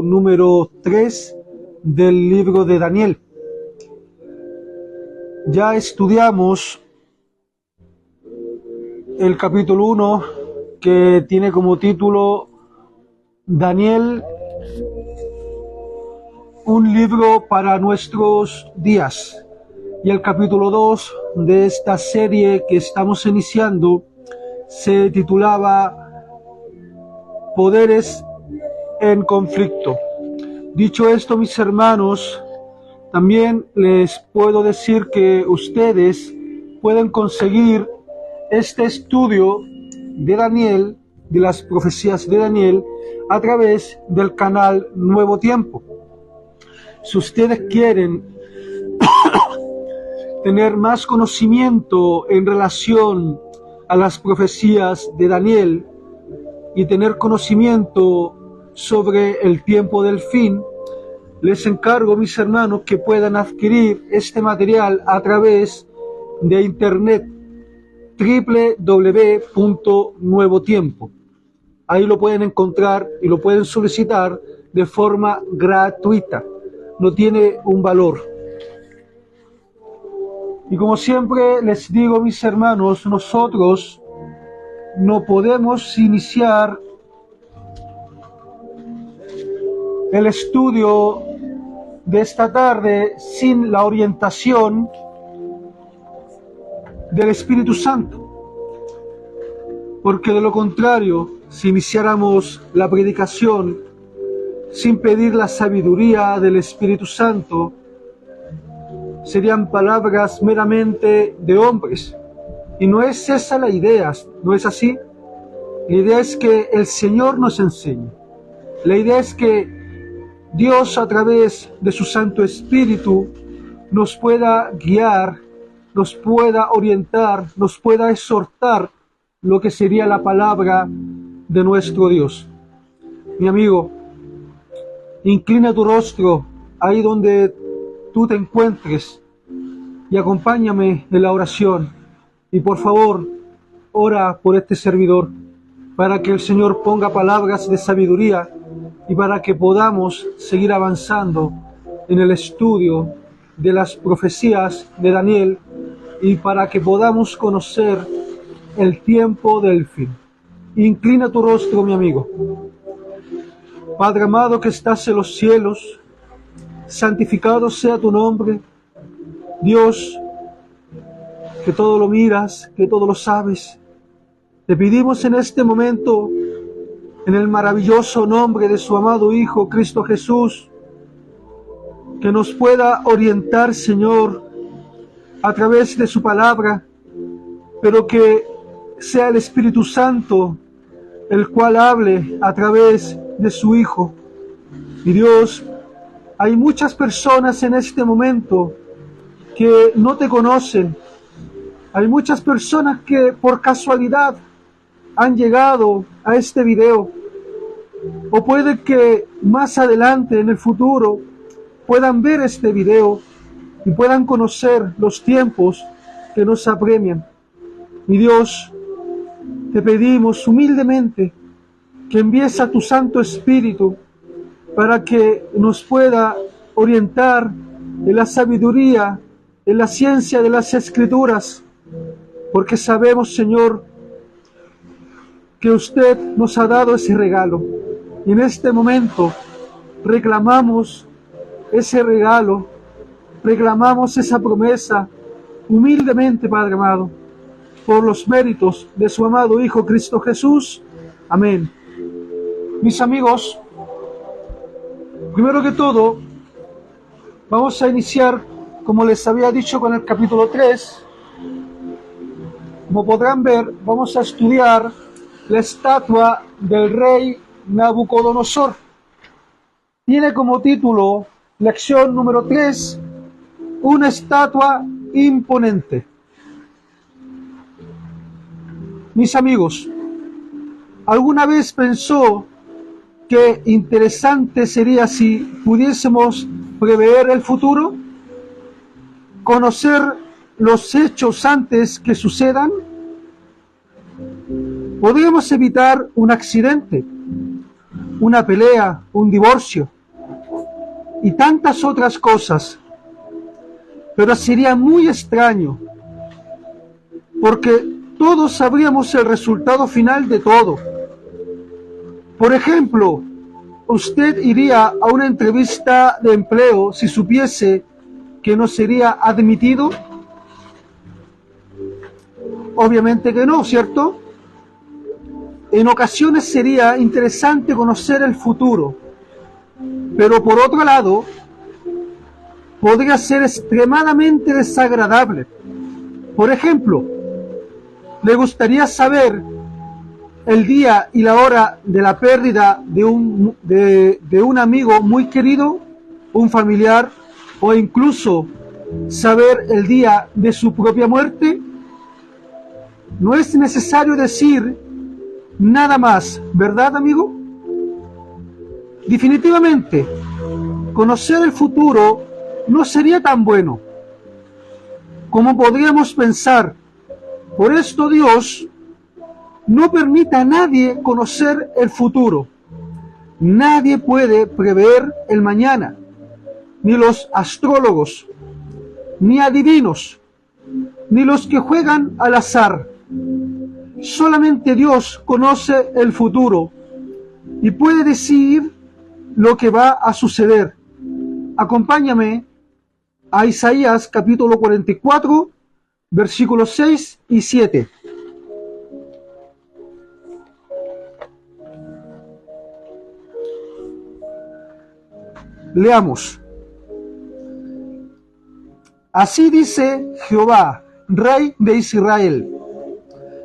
número 3 del libro de Daniel. Ya estudiamos el capítulo 1, que tiene como título Daniel, un libro para nuestros días. Y el capítulo 2 de esta serie que estamos iniciando se titulaba Poderes en conflicto. Dicho esto, mis hermanos, también les puedo decir que ustedes pueden conseguir este estudio de Daniel, de las profecías de Daniel, a través del canal Nuevo Tiempo. Si ustedes quieren tener más conocimiento en relación a las profecías de Daniel y tener conocimiento sobre el tiempo del fin, les encargo, mis hermanos, que puedan adquirir este material a través de internet, www.nuevotiempo. Ahí lo pueden encontrar y lo pueden solicitar de forma gratuita. No tiene un valor. Y como siempre les digo, mis hermanos, nosotros no podemos iniciar el estudio de esta tarde sin la orientación del Espíritu Santo, porque de lo contrario, si iniciáramos la predicación sin pedir la sabiduría del Espíritu Santo, serían palabras meramente de hombres. Y no es esa la idea, ¿no es así? La idea es que el Señor nos enseñe. La idea es que Dios, a través de su Santo Espíritu, nos pueda guiar, nos pueda orientar, nos pueda exhortar lo que sería la palabra de nuestro Dios. Mi amigo, inclina tu rostro ahí donde tú te encuentres y acompáñame en la oración. Y por favor, ora por este servidor, para que el Señor ponga palabras de sabiduría y para que podamos seguir avanzando en el estudio de las profecías de Daniel y para que podamos conocer el tiempo del fin. Inclina tu rostro, mi amigo. Padre amado que estás en los cielos, santificado sea tu nombre. Dios, que todo lo miras, que todo lo sabes, te pedimos en este momento, en el maravilloso nombre de su amado Hijo, Cristo Jesús, que nos pueda orientar, Señor, a través de su palabra, pero que sea el Espíritu Santo el cual hable a través de su Hijo. Y Dios, hay muchas personas en este momento que no te conocen. Hay muchas personas que por casualidad han llegado a este video, o puede que más adelante en el futuro puedan ver este video y puedan conocer los tiempos que nos apremian. Mi Dios, te pedimos humildemente que envíes a tu Santo Espíritu para que nos pueda orientar en la sabiduría, en la ciencia de las Escrituras, porque sabemos, Señor, que usted nos ha dado ese regalo. Y en este momento reclamamos ese regalo, reclamamos esa promesa humildemente, Padre amado, por los méritos de su amado Hijo Cristo Jesús. Amén. Mis amigos, primero que todo, vamos a iniciar, como les había dicho, con el capítulo 3. Como podrán ver, vamos a estudiar la estatua del rey Nabucodonosor. Tiene como título, lección número 3, una estatua imponente. Mis amigos, ¿alguna vez pensó qué interesante sería si pudiésemos prever el futuro? ¿Conocer los hechos antes que sucedan? Podríamos evitar un accidente, una pelea, un divorcio y tantas otras cosas. Pero sería muy extraño, porque todos sabríamos el resultado final de todo. Por ejemplo, usted iría a una entrevista de empleo si supiese que no sería admitido. Obviamente que no, ¿cierto? En ocasiones sería interesante conocer el futuro, pero por otro lado, podría ser extremadamente desagradable. Por ejemplo, ¿le gustaría saber el día y la hora de la pérdida de un amigo muy querido, un familiar, o incluso saber el día de su propia muerte? No es necesario decir nada más, ¿verdad, amigo? Definitivamente, conocer el futuro no sería tan bueno como podríamos pensar. Por esto Dios no permite a nadie conocer el futuro. Nadie puede prever el mañana, ni los astrólogos, ni adivinos, ni los que juegan al azar. Solamente Dios conoce el futuro y puede decir lo que va a suceder. Acompáñame a Isaías capítulo 44, versículos 6 y 7. Leamos. Así dice Jehová, Rey de Israel,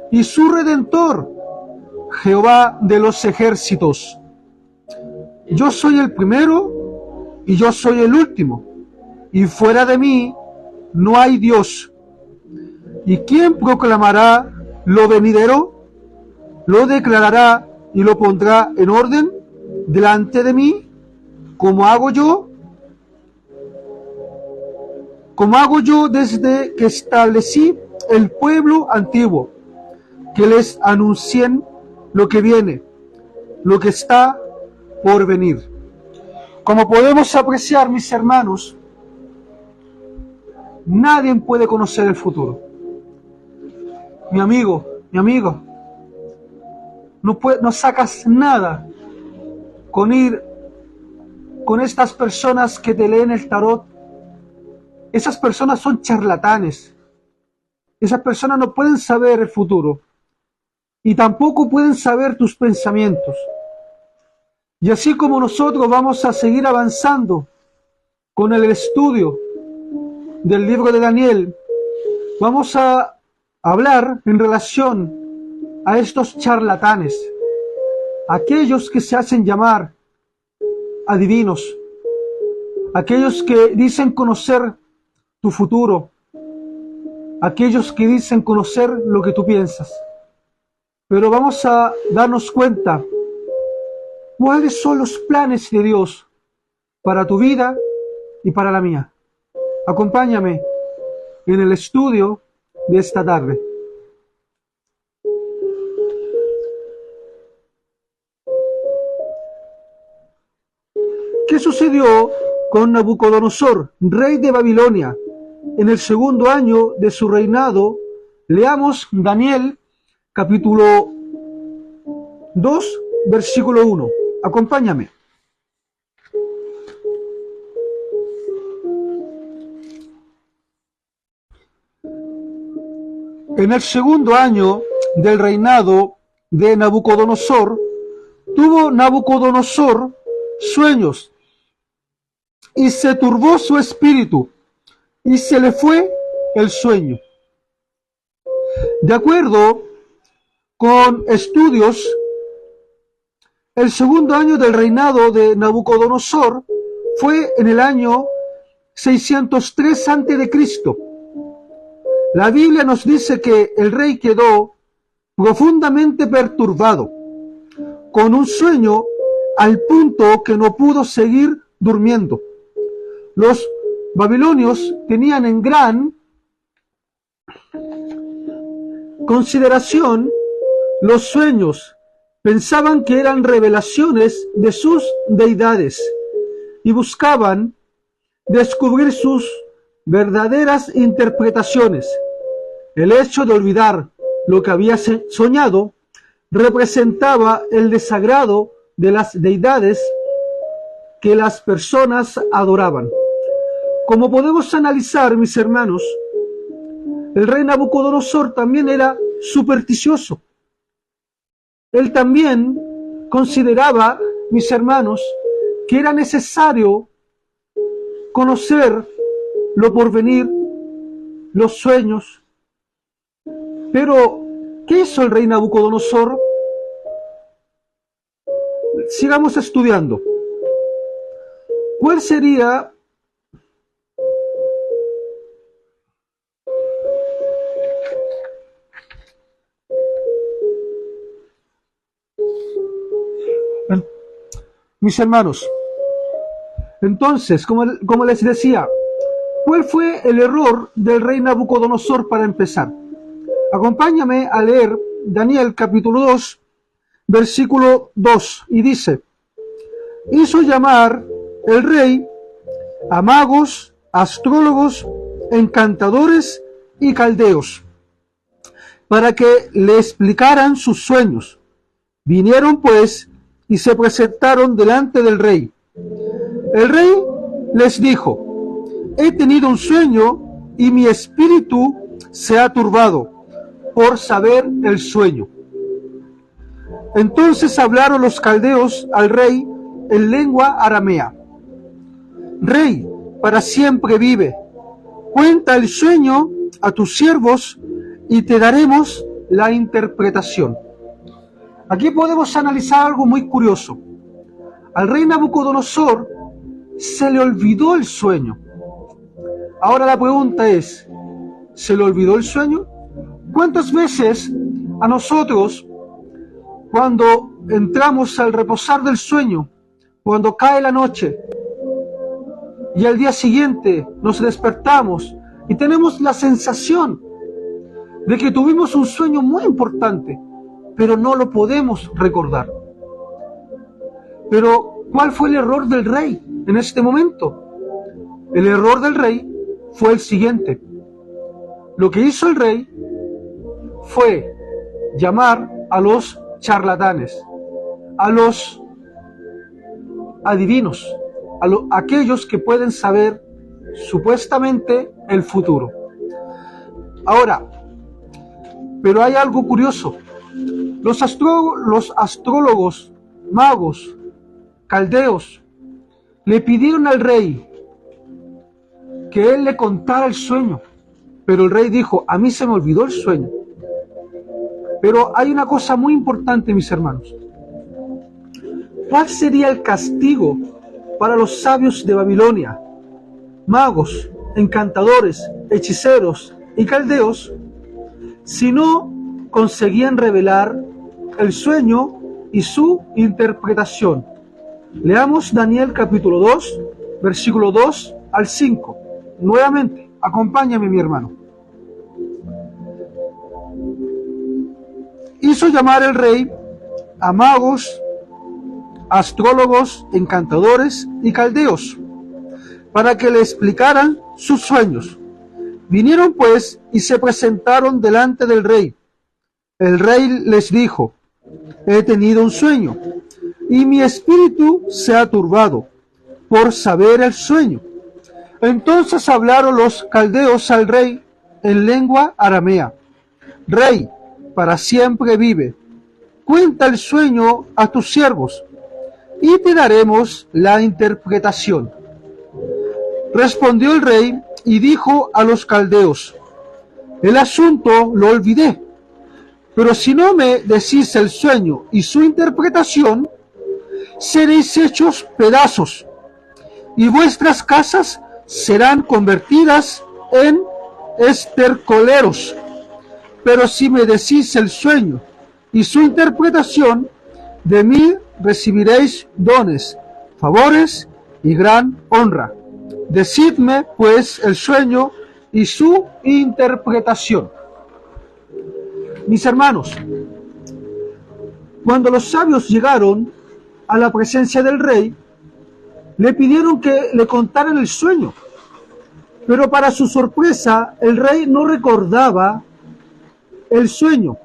y su Redentor, Jehová de los ejércitos. Yo soy el primero y yo soy el último, y fuera de mí no hay Dios. ¿Y quién proclamará lo venidero? ¿Lo declarará y lo pondrá en orden delante de mí? ¿Cómo hago yo? Como hago yo desde que establecí el pueblo antiguo, que les anuncien lo que viene, lo que está por venir. Como podemos apreciar, mis hermanos, nadie puede conocer el futuro. Mi amigo, no sacas nada con ir con estas personas que te leen el tarot. Esas personas son charlatanes. Esas personas no pueden saber el futuro y tampoco pueden saber tus pensamientos. Y así como nosotros vamos a seguir avanzando con el estudio del libro de Daniel, vamos a hablar en relación a estos charlatanes, aquellos que se hacen llamar adivinos, aquellos que dicen conocer tu futuro, aquellos que dicen conocer lo que tú piensas. Pero vamos a darnos cuenta cuáles son los planes de Dios para tu vida y para la mía. Acompáñame en el estudio de esta tarde. ¿Qué sucedió con Nabucodonosor, rey de Babilonia, en el segundo año de su reinado? Leamos Daniel capítulo 2, versículo 1. Acompáñame. En el segundo año del reinado de Nabucodonosor, tuvo Nabucodonosor sueños, y se turbó su espíritu, y se le fue el sueño. De acuerdo con estudios, el segundo año del reinado de Nabucodonosor fue en el año 603 a.C. La Biblia nos dice que el rey quedó profundamente perturbado, con un sueño al punto que no pudo seguir durmiendo. Los babilonios tenían en gran consideración los sueños, pensaban que eran revelaciones de sus deidades y buscaban descubrir sus verdaderas interpretaciones. El hecho de olvidar lo que había soñado representaba el desagrado de las deidades que las personas adoraban. Como podemos analizar, mis hermanos, el rey Nabucodonosor también era supersticioso. Él también consideraba, mis hermanos, que era necesario conocer lo porvenir, los sueños. Pero, ¿qué hizo el rey Nabucodonosor? Sigamos estudiando. ¿Cuál sería mis hermanos? Entonces, como les decía, ¿cuál fue el error del rey Nabucodonosor para empezar? Acompáñame a leer Daniel capítulo 2, versículo 2, y dice: hizo llamar el rey a magos, astrólogos, encantadores y caldeos, para que le explicaran sus sueños. Vinieron pues y se presentaron delante del rey. El rey les dijo: he tenido un sueño y mi espíritu se ha turbado por saber el sueño. Entonces hablaron los caldeos al rey en lengua aramea. Rey, para siempre vive. Cuenta el sueño a tus siervos y te daremos la interpretación. Aquí podemos analizar algo muy curioso. Al rey Nabucodonosor se le olvidó el sueño. Ahora la pregunta es, ¿se le olvidó el sueño? ¿Cuántas veces a nosotros, cuando entramos al reposar del sueño, cuando cae la noche y al día siguiente nos despertamos y tenemos la sensación de que tuvimos un sueño muy importante, pero no lo podemos recordar? Pero, ¿cuál fue el error del rey en este momento? El error del rey fue el siguiente. Lo que hizo el rey fue llamar a los charlatanes, a los adivinos, a aquellos que pueden saber supuestamente el futuro. Ahora, pero hay algo curioso. Los astrólogos, magos, caldeos, le pidieron al rey que él le contara el sueño, pero el rey dijo: a mí se me olvidó el sueño. Pero hay una cosa muy importante, mis hermanos. ¿Cuál sería el castigo para los sabios de Babilonia, magos, encantadores, hechiceros y caldeos, si no conseguían revelar el sueño y su interpretación? Leamos Daniel capítulo 2, versículo 2 al 5. Nuevamente, acompáñame, mi hermano. Hizo llamar el rey a magos, astrólogos, encantadores y caldeos, para que le explicaran sus sueños. Vinieron pues y se presentaron delante del rey. El rey les dijo: he tenido un sueño, y mi espíritu se ha turbado por saber el sueño. Entonces hablaron los caldeos al rey en lengua aramea. Rey, para siempre vive. Cuenta el sueño a tus siervos, y te daremos la interpretación. Respondió el rey y dijo a los caldeos: el asunto lo olvidé, pero si no me decís el sueño y su interpretación, seréis hechos pedazos, y vuestras casas serán convertidas en estercoleros. Pero si me decís el sueño y su interpretación, de mí recibiréis dones, favores y gran honra. Decidme pues el sueño y su interpretación. Mis hermanos, Cuando los sabios llegaron a la presencia del rey, le pidieron que le contaran el sueño. Pero para su sorpresa, el rey no recordaba el sueño.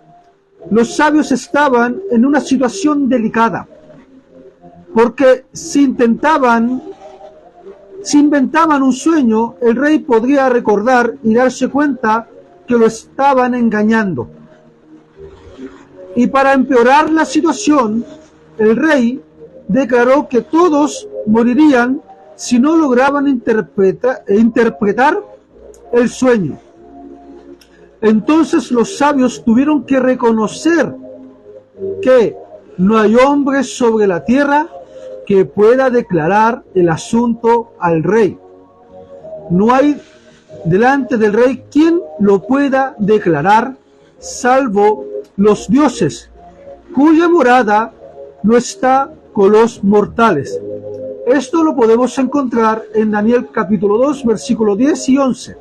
Los sabios estaban en una situación delicada, porque si inventaban un sueño, el rey podría recordar y darse cuenta que lo estaban engañando. Y para empeorar la situación, el rey declaró que todos morirían si no lograban interpretar el sueño. Entonces los sabios tuvieron que reconocer que no hay hombre sobre la tierra que pueda declarar el asunto al rey. No hay delante del rey quien lo pueda declarar, salvo los dioses, cuya morada no está con los mortales. Esto lo podemos encontrar en Daniel capítulo 2, versículos 10 y 11.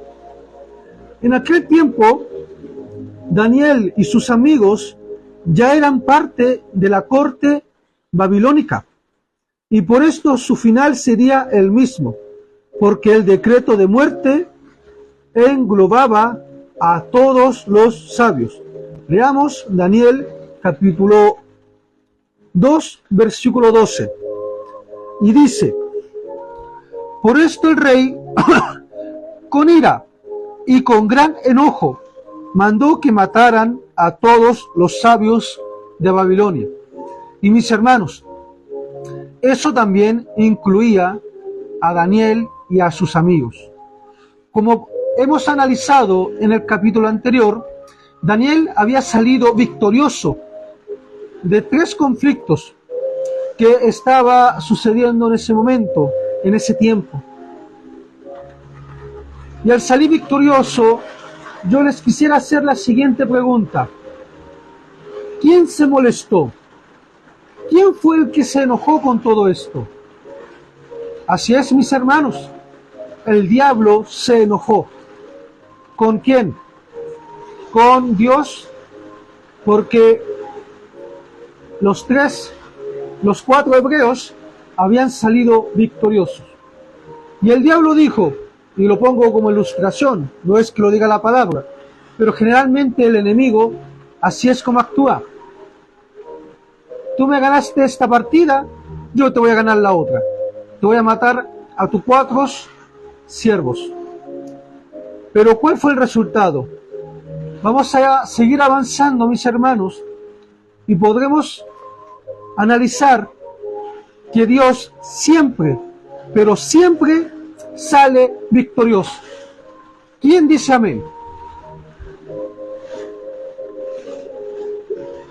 En aquel tiempo, Daniel y sus amigos ya eran parte de la corte babilónica, y por esto su final sería el mismo, porque el decreto de muerte englobaba a todos los sabios. Leamos Daniel capítulo 2, versículo 12. Y dice: por esto el rey, con ira y con gran enojo, mandó que mataran a todos los sabios de Babilonia. Y mis hermanos, eso también incluía a Daniel y a sus amigos. Como hemos analizado en el capítulo anterior, Daniel había salido victorioso de 3 conflictos que estaba sucediendo en ese momento, en ese tiempo. Y al salir victorioso, yo les quisiera hacer la siguiente pregunta: ¿quién se molestó? ¿Quién fue el que se enojó con todo esto? Así es, mis hermanos, el diablo se enojó. ¿Con quién? Con Dios, porque los 4 hebreos habían salido victoriosos. Y el diablo dijo, y lo pongo como ilustración, no es que lo diga la palabra, pero generalmente el enemigo así es como actúa. Tú me ganaste esta partida, yo te voy a ganar la otra. Te voy a matar a tus 4 siervos. Pero ¿cuál fue el resultado? Vamos a seguir avanzando, mis hermanos, y podremos analizar que Dios siempre, pero siempre sale victorioso. ¿Quién dice amén?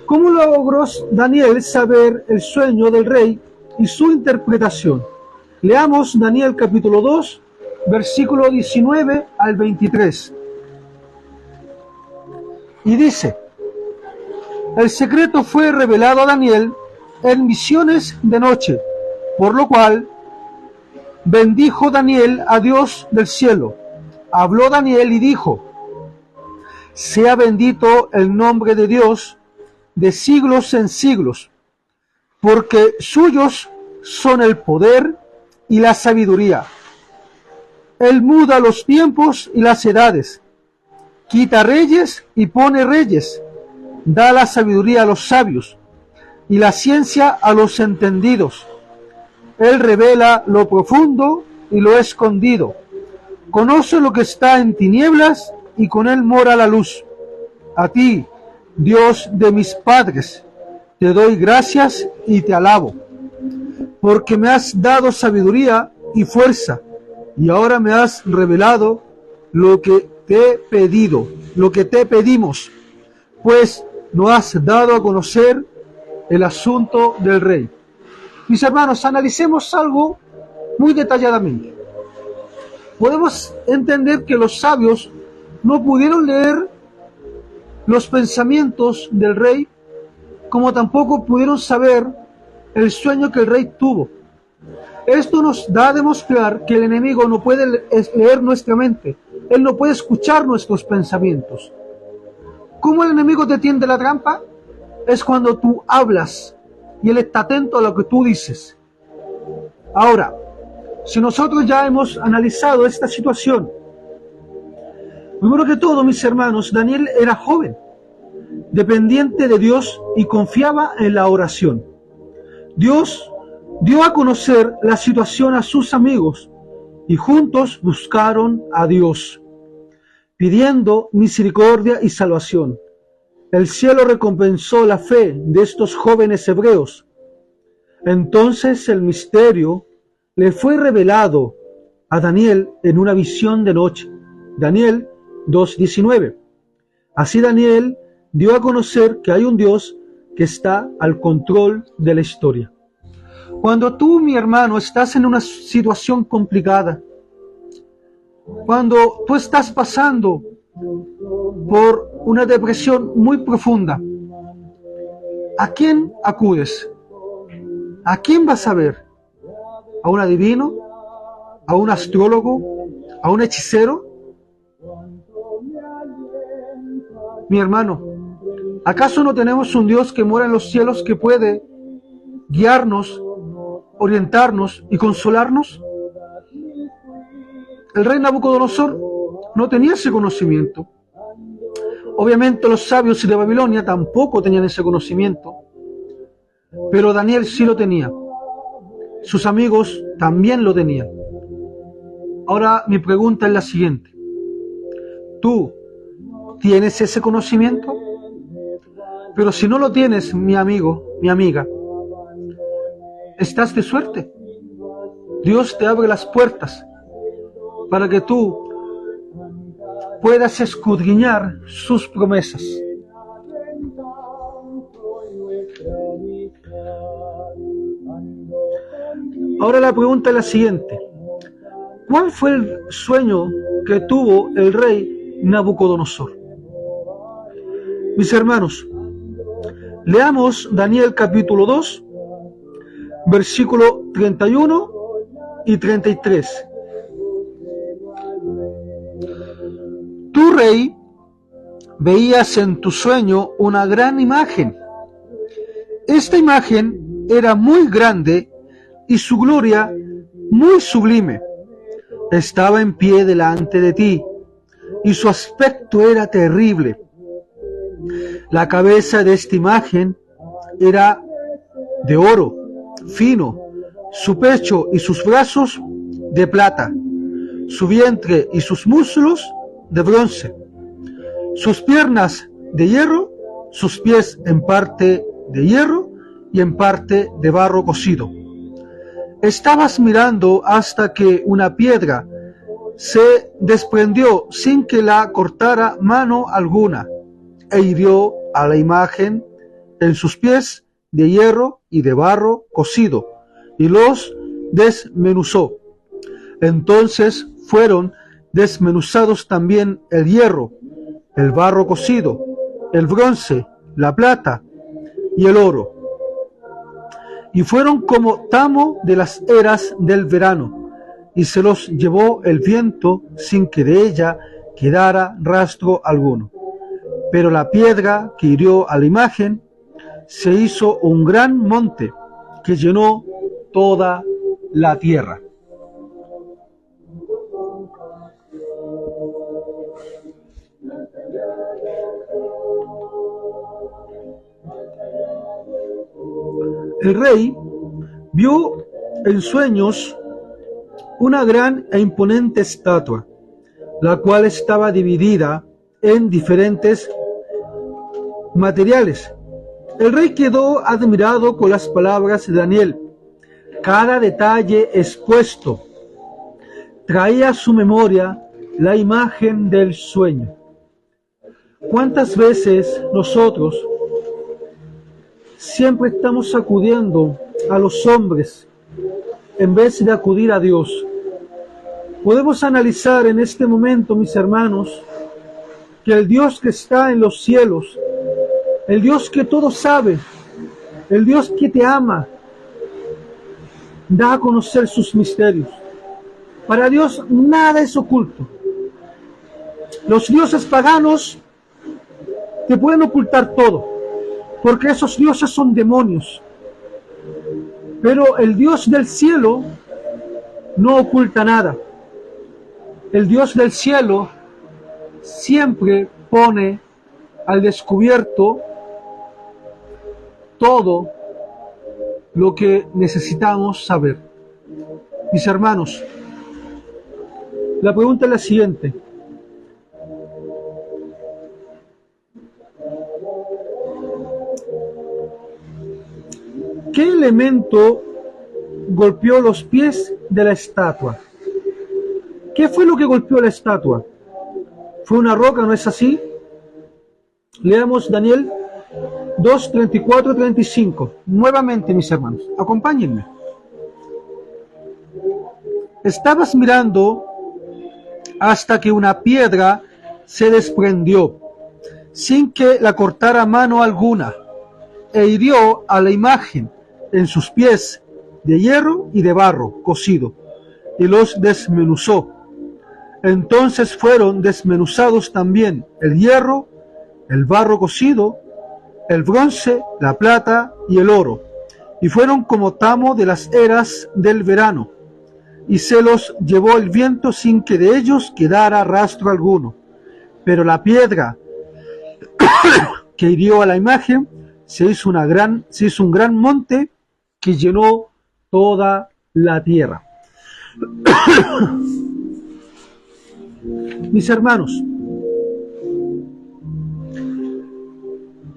¿Cómo logró Daniel saber el sueño del rey y su interpretación? Leamos Daniel capítulo 2, versículo 19 al 23. Y dice: el secreto fue revelado a Daniel en visiones de noche, por lo cual bendijo Daniel a Dios del cielo. Habló Daniel y dijo: sea bendito el nombre de Dios de siglos en siglos, porque suyos son el poder y la sabiduría. Él muda los tiempos y las edades, quita reyes y pone reyes, da la sabiduría a los sabios y la ciencia a los entendidos. Él revela lo profundo y lo escondido, conoce lo que está en tinieblas y con él mora la luz. A ti, Dios de mis padres, te doy gracias y te alabo, porque me has dado sabiduría y fuerza, y ahora me has revelado lo que te he pedido, lo que te pedimos, pues nos has dado a conocer el asunto del rey. Mis hermanos, analicemos algo muy detalladamente. Podemos entender que los sabios no pudieron leer los pensamientos del rey, como tampoco pudieron saber el sueño que el rey tuvo. Esto nos da a demostrar que el enemigo no puede leer nuestra mente, él no puede escuchar nuestros pensamientos. ¿Cómo el enemigo te tiende la trampa? es cuando tú hablas y Él está atento a lo que tú dices. Ahora, si nosotros ya hemos analizado esta situación, primero que todo, mis hermanos, Daniel era joven, dependiente de Dios y confiaba en la oración. Dios dio a conocer la situación a sus amigos y juntos buscaron a Dios, pidiendo misericordia y salvación. El cielo recompensó la fe de estos jóvenes hebreos. Entonces el misterio le fue revelado a Daniel en una visión de noche. Daniel 2:19. Así Daniel dio a conocer que hay un Dios que está al control de la historia. Cuando tú, mi hermano, estás en una situación complicada, cuando tú estás pasando por una depresión muy profunda, ¿a quién acudes? ¿A quién vas a ver? ¿A un adivino? ¿A un astrólogo? ¿A un hechicero? Mi hermano, ¿acaso no tenemos un Dios que mora en los cielos que puede guiarnos, orientarnos y consolarnos? El rey Nabucodonosor no tenía ese conocimiento. Obviamente los sabios de Babilonia tampoco tenían ese conocimiento, pero Daniel sí lo tenía. Sus amigos también lo tenían. Ahora mi pregunta es la siguiente. ¿Tú tienes ese conocimiento? Pero si no lo tienes, mi amigo, mi amiga, estás de suerte. Dios te abre las puertas para que tú puedas escudriñar sus promesas. Ahora la pregunta es la siguiente. ¿Cuál fue el sueño que tuvo el rey Nabucodonosor? Mis hermanos, leamos Daniel capítulo 2, versículo 31 y 33. Tú, rey, veías en tu sueño una gran imagen. Esta imagen era muy grande y su gloria muy sublime. Estaba en pie delante de ti y su aspecto era terrible. La cabeza de esta imagen era de oro fino, su pecho y sus brazos de plata, su vientre y sus muslos de bronce, sus piernas de hierro, sus pies en parte de hierro y en parte de barro cocido. Estabas mirando hasta que una piedra se desprendió sin que la cortara mano alguna e hirió a la imagen en sus pies de hierro y de barro cocido y los desmenuzó. Entonces fueron desmenuzados también el hierro, el barro cocido, el bronce, la plata y el oro. Y fueron como tamo de las eras del verano, y se los llevó el viento sin que de ella quedara rastro alguno. Pero la piedra que hirió a la imagen se hizo un gran monte que llenó toda la tierra. El rey vio en sueños una gran e imponente estatua, la cual estaba dividida en diferentes materiales. El rey quedó admirado con las palabras de Daniel. Cada detalle expuesto traía a su memoria la imagen del sueño. ¿Cuántas veces nosotros siempre estamos acudiendo a los hombres en vez de acudir a Dios? Podemos analizar en este momento, mis hermanos, que el Dios que está en los cielos, el Dios que todo sabe, el Dios que te ama, da a conocer sus misterios. Para Dios nada es oculto. Los dioses paganos te pueden ocultar todo, porque esos dioses son demonios. Pero el Dios del cielo no oculta nada. El Dios del cielo siempre pone al descubierto todo lo que necesitamos saber. Mis hermanos, la pregunta es la siguiente. ¿Qué elemento golpeó los pies de la estatua? ¿Qué fue lo que golpeó la estatua? ¿Fue una roca, no es así? Leamos Daniel 2, 34, 35. Nuevamente, mis hermanos, acompáñenme. Estabas mirando hasta que una piedra se desprendió, sin que la cortara mano alguna, e hirió a la imagen en sus pies de hierro y de barro cocido, y los desmenuzó. Entonces fueron desmenuzados también el hierro, el barro cocido, el bronce, la plata y el oro, y fueron como tamo de las eras del verano, y se los llevó el viento sin que de ellos quedara rastro alguno. Pero la piedra que hirió a la imagen se hizo un gran monte que llenó toda la tierra. Mis hermanos,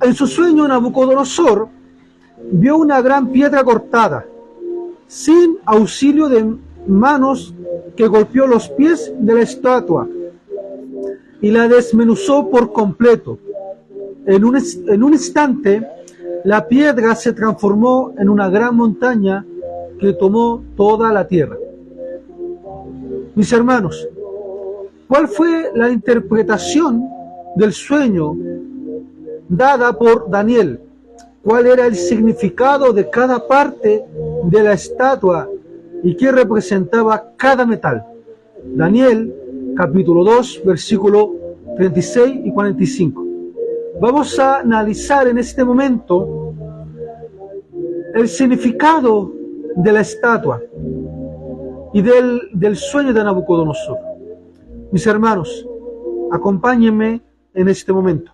en su sueño Nabucodonosor vio una gran piedra cortada, sin auxilio de manos, que golpeó los pies de la estatua y la desmenuzó por completo. En un instante, la piedra se transformó en una gran montaña que tomó toda la tierra. Mis hermanos, ¿cuál fue la interpretación del sueño dada por Daniel? ¿Cuál era el significado de cada parte de la estatua y qué representaba cada metal? Daniel, capítulo 2, versículo 36 y 45. Vamos a analizar en este momento el significado de la estatua y del sueño de Nabucodonosor. Mis hermanos, acompáñenme en este momento.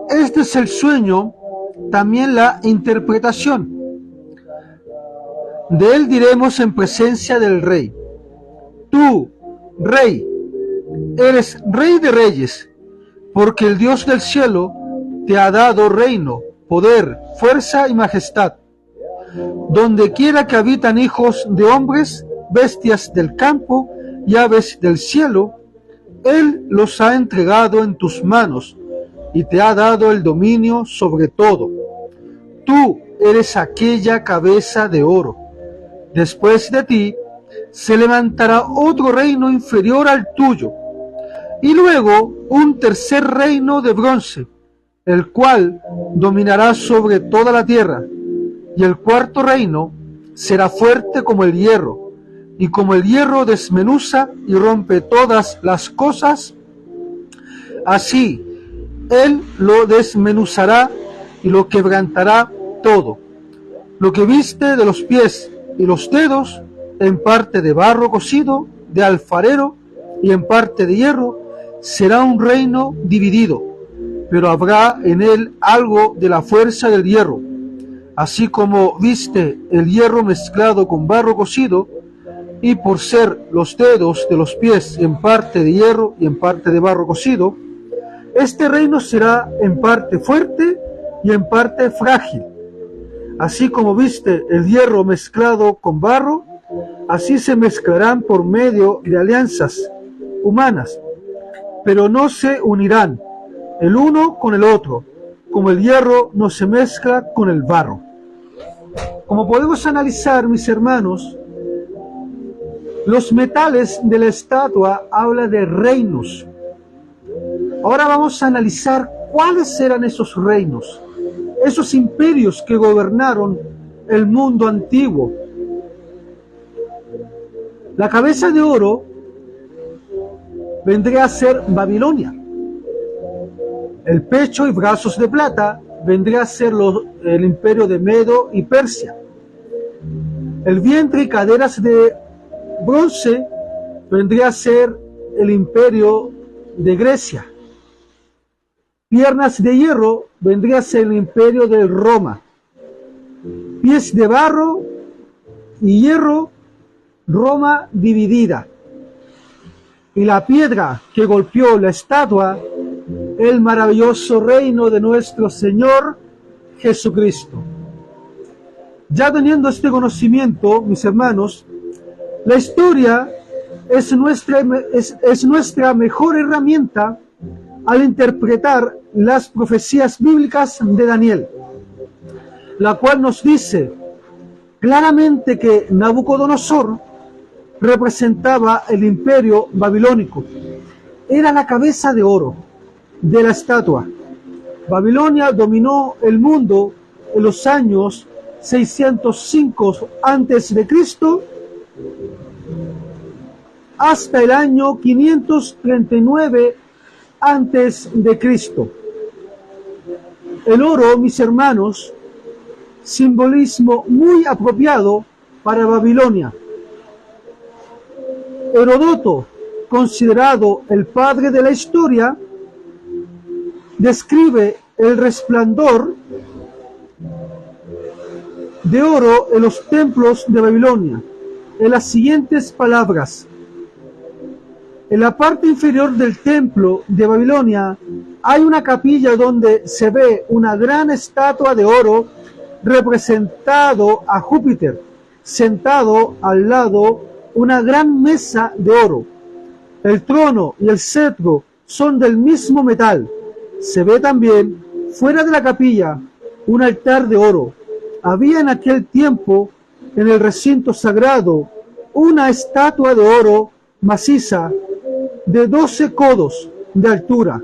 Este es el sueño, también la interpretación. De él diremos en presencia del rey: tú, rey, eres rey de reyes, porque el Dios del cielo te ha dado reino, poder, fuerza y majestad. Donde quiera que habitan hijos de hombres, bestias del campo y aves del cielo, Él los ha entregado en tus manos y te ha dado el dominio sobre todo. Tú eres aquella cabeza de oro. Después de ti se levantará otro reino inferior al tuyo, y luego un tercer reino de bronce, el cual dominará sobre toda la tierra, y el cuarto reino será fuerte como el hierro, y como el hierro desmenuza y rompe todas las cosas, así él lo desmenuzará y lo quebrantará todo. Lo que viste de los pies y los dedos, en parte de barro cocido, de alfarero, y en parte de hierro, será un reino dividido, pero habrá en él algo de la fuerza del hierro. Así como viste el hierro mezclado con barro cocido, y por ser los dedos de los pies en parte de hierro y en parte de barro cocido, este reino será en parte fuerte y en parte frágil. Así como viste el hierro mezclado con barro, así se mezclarán por medio de alianzas humanas, pero no se unirán el uno con el otro, como el hierro no se mezcla con el barro. Como podemos analizar, mis hermanos, los metales de la estatua habla de reinos. Ahora vamos a analizar cuáles eran esos reinos, esos imperios que gobernaron el mundo antiguo. La cabeza de oro vendría a ser Babilonia. El pecho y brazos de plata vendría a ser el imperio de Medo y Persia. El vientre y caderas de bronce vendría a ser el imperio de Grecia. Piernas de hierro vendría a ser el imperio de Roma. Pies de barro y hierro, Roma dividida. Y la piedra que golpeó la estatua, el maravilloso reino de nuestro Señor Jesucristo. Ya teniendo este conocimiento, mis hermanos, la historia es nuestra mejor herramienta al interpretar las profecías bíblicas de Daniel, la cual nos dice claramente que Nabucodonosor representaba el imperio babilónico. Era la cabeza de oro de la estatua. Babilonia dominó el mundo en los años 605 a.C. hasta el año 539 a.C. El oro, mis hermanos, simbolismo muy apropiado para Babilonia. Heródoto, considerado el padre de la historia, describe el resplandor de oro en los templos de Babilonia en las siguientes palabras: en la parte inferior del templo de Babilonia hay una capilla donde se ve una gran estatua de oro representado a Júpiter, sentado al lado una gran mesa de oro. El trono y el cetro son del mismo metal. Se ve también, fuera de la capilla, un altar de oro. Había en aquel tiempo, en el recinto sagrado, una estatua de oro maciza de 12 codos de altura.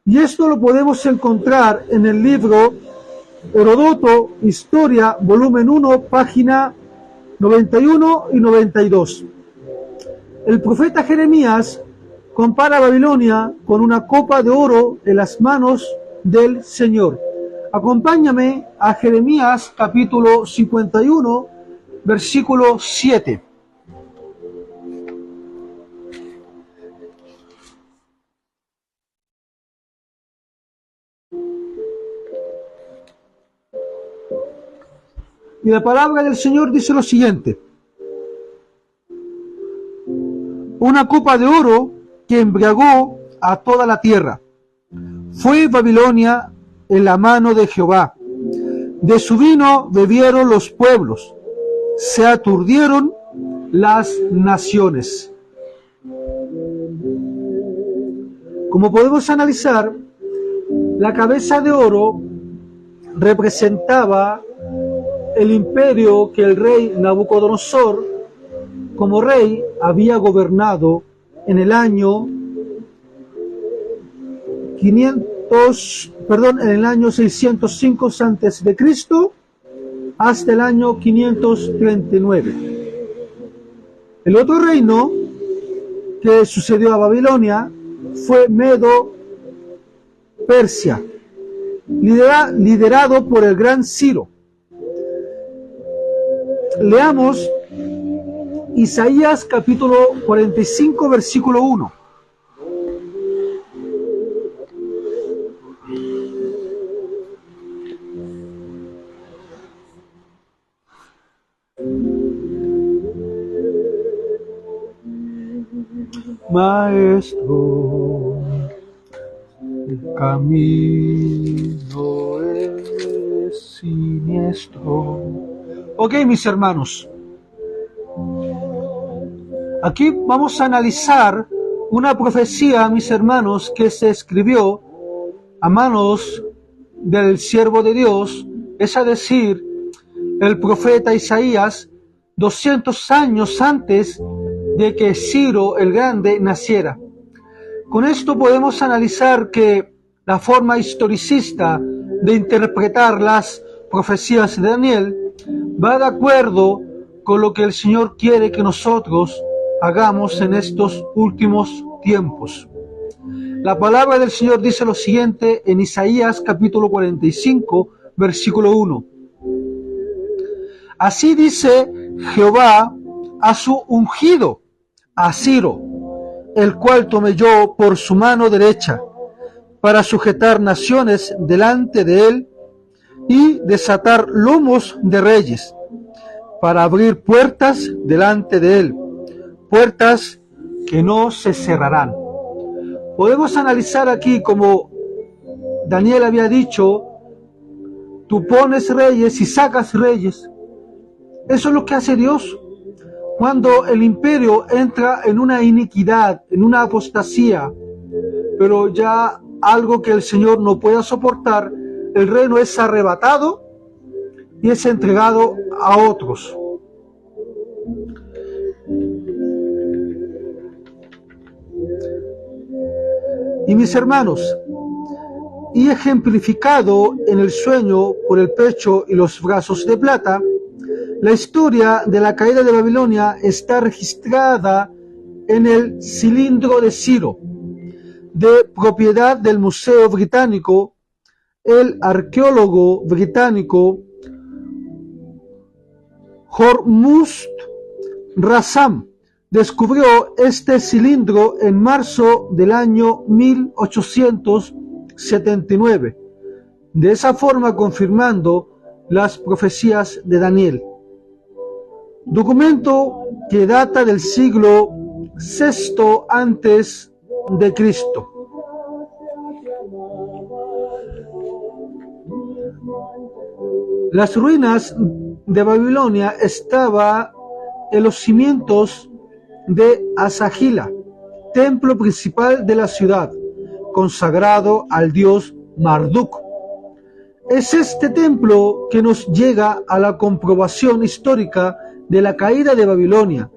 Y esto lo podemos encontrar en el libro Heródoto, Historia, volumen 1, página 91 y 92. El profeta Jeremías compara a Babilonia con una copa de oro en las manos del Señor. Acompáñame a Jeremías capítulo 51, versículo 7. Y la palabra del Señor dice lo siguiente: una copa de oro que embriagó a toda la tierra. Fue Babilonia en la mano de Jehová. De su vino bebieron los pueblos, se aturdieron las naciones. Como podemos analizar, la cabeza de oro representaba el imperio que el rey Nabucodonosor, como rey, había gobernado en el año 605 a.C. hasta el año 539. El otro reino que sucedió a Babilonia fue Medo-Persia, liderado por el gran Ciro. Leamos Isaías capítulo 45, versículo 1. Maestro, el camino es siniestro. Ok, mis hermanos, aquí vamos a analizar una profecía, mis hermanos, que se escribió a manos del siervo de Dios, es decir, el profeta Isaías, 200 años antes de que Ciro el Grande naciera. Con esto podemos analizar que la forma historicista de interpretar las profecías de Daniel va de acuerdo con lo que el Señor quiere que nosotros hagamos en estos últimos tiempos. La palabra del Señor dice lo siguiente en Isaías capítulo 45, versículo 1. Así dice Jehová a su ungido, a Ciro, el cual tomé yo por su mano derecha, para sujetar naciones delante de él y desatar lomos de reyes, para abrir puertas delante de él, puertas que no se cerrarán. Podemos analizar aquí, como Daniel había dicho, tú pones reyes y sacas reyes. Eso es lo que hace Dios. Cuando el imperio entra en una iniquidad, en una apostasía, pero ya algo que el Señor no pueda soportar, el reino es arrebatado y es entregado a otros. Y mis hermanos, y ejemplificado en el sueño por el pecho y los brazos de plata, la historia de la caída de Babilonia está registrada en el cilindro de Ciro, de propiedad del Museo Británico. El arqueólogo británico Hormuzd Rassam descubrió este cilindro en marzo del año 1879, de esa forma confirmando las profecías de Daniel. Documento que data del siglo VI antes de Cristo. Las ruinas de Babilonia estaban en los cimientos de Asagila, templo principal de la ciudad, consagrado al dios Marduk. Es este templo que nos llega a la comprobación histórica de la caída de Babilonia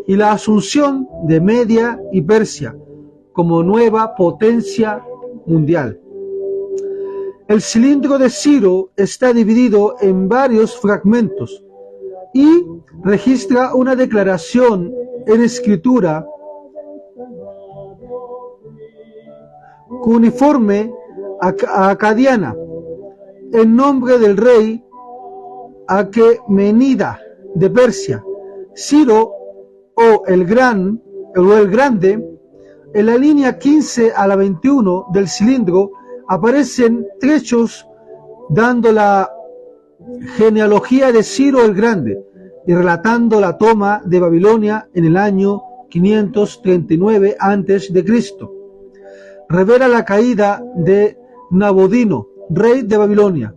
y la asunción de Media y Persia como nueva potencia mundial. El cilindro de Ciro está dividido en varios fragmentos y registra una declaración en escritura cuneiforme acadiana en nombre del rey Aquemenida de Persia. Ciro o el Grande, en la línea 15 a la 21 del cilindro aparecen trechos dando la genealogía de Ciro el Grande y relatando la toma de Babilonia en el año 539 a.C. Revela la caída de Nabodino, rey de Babilonia,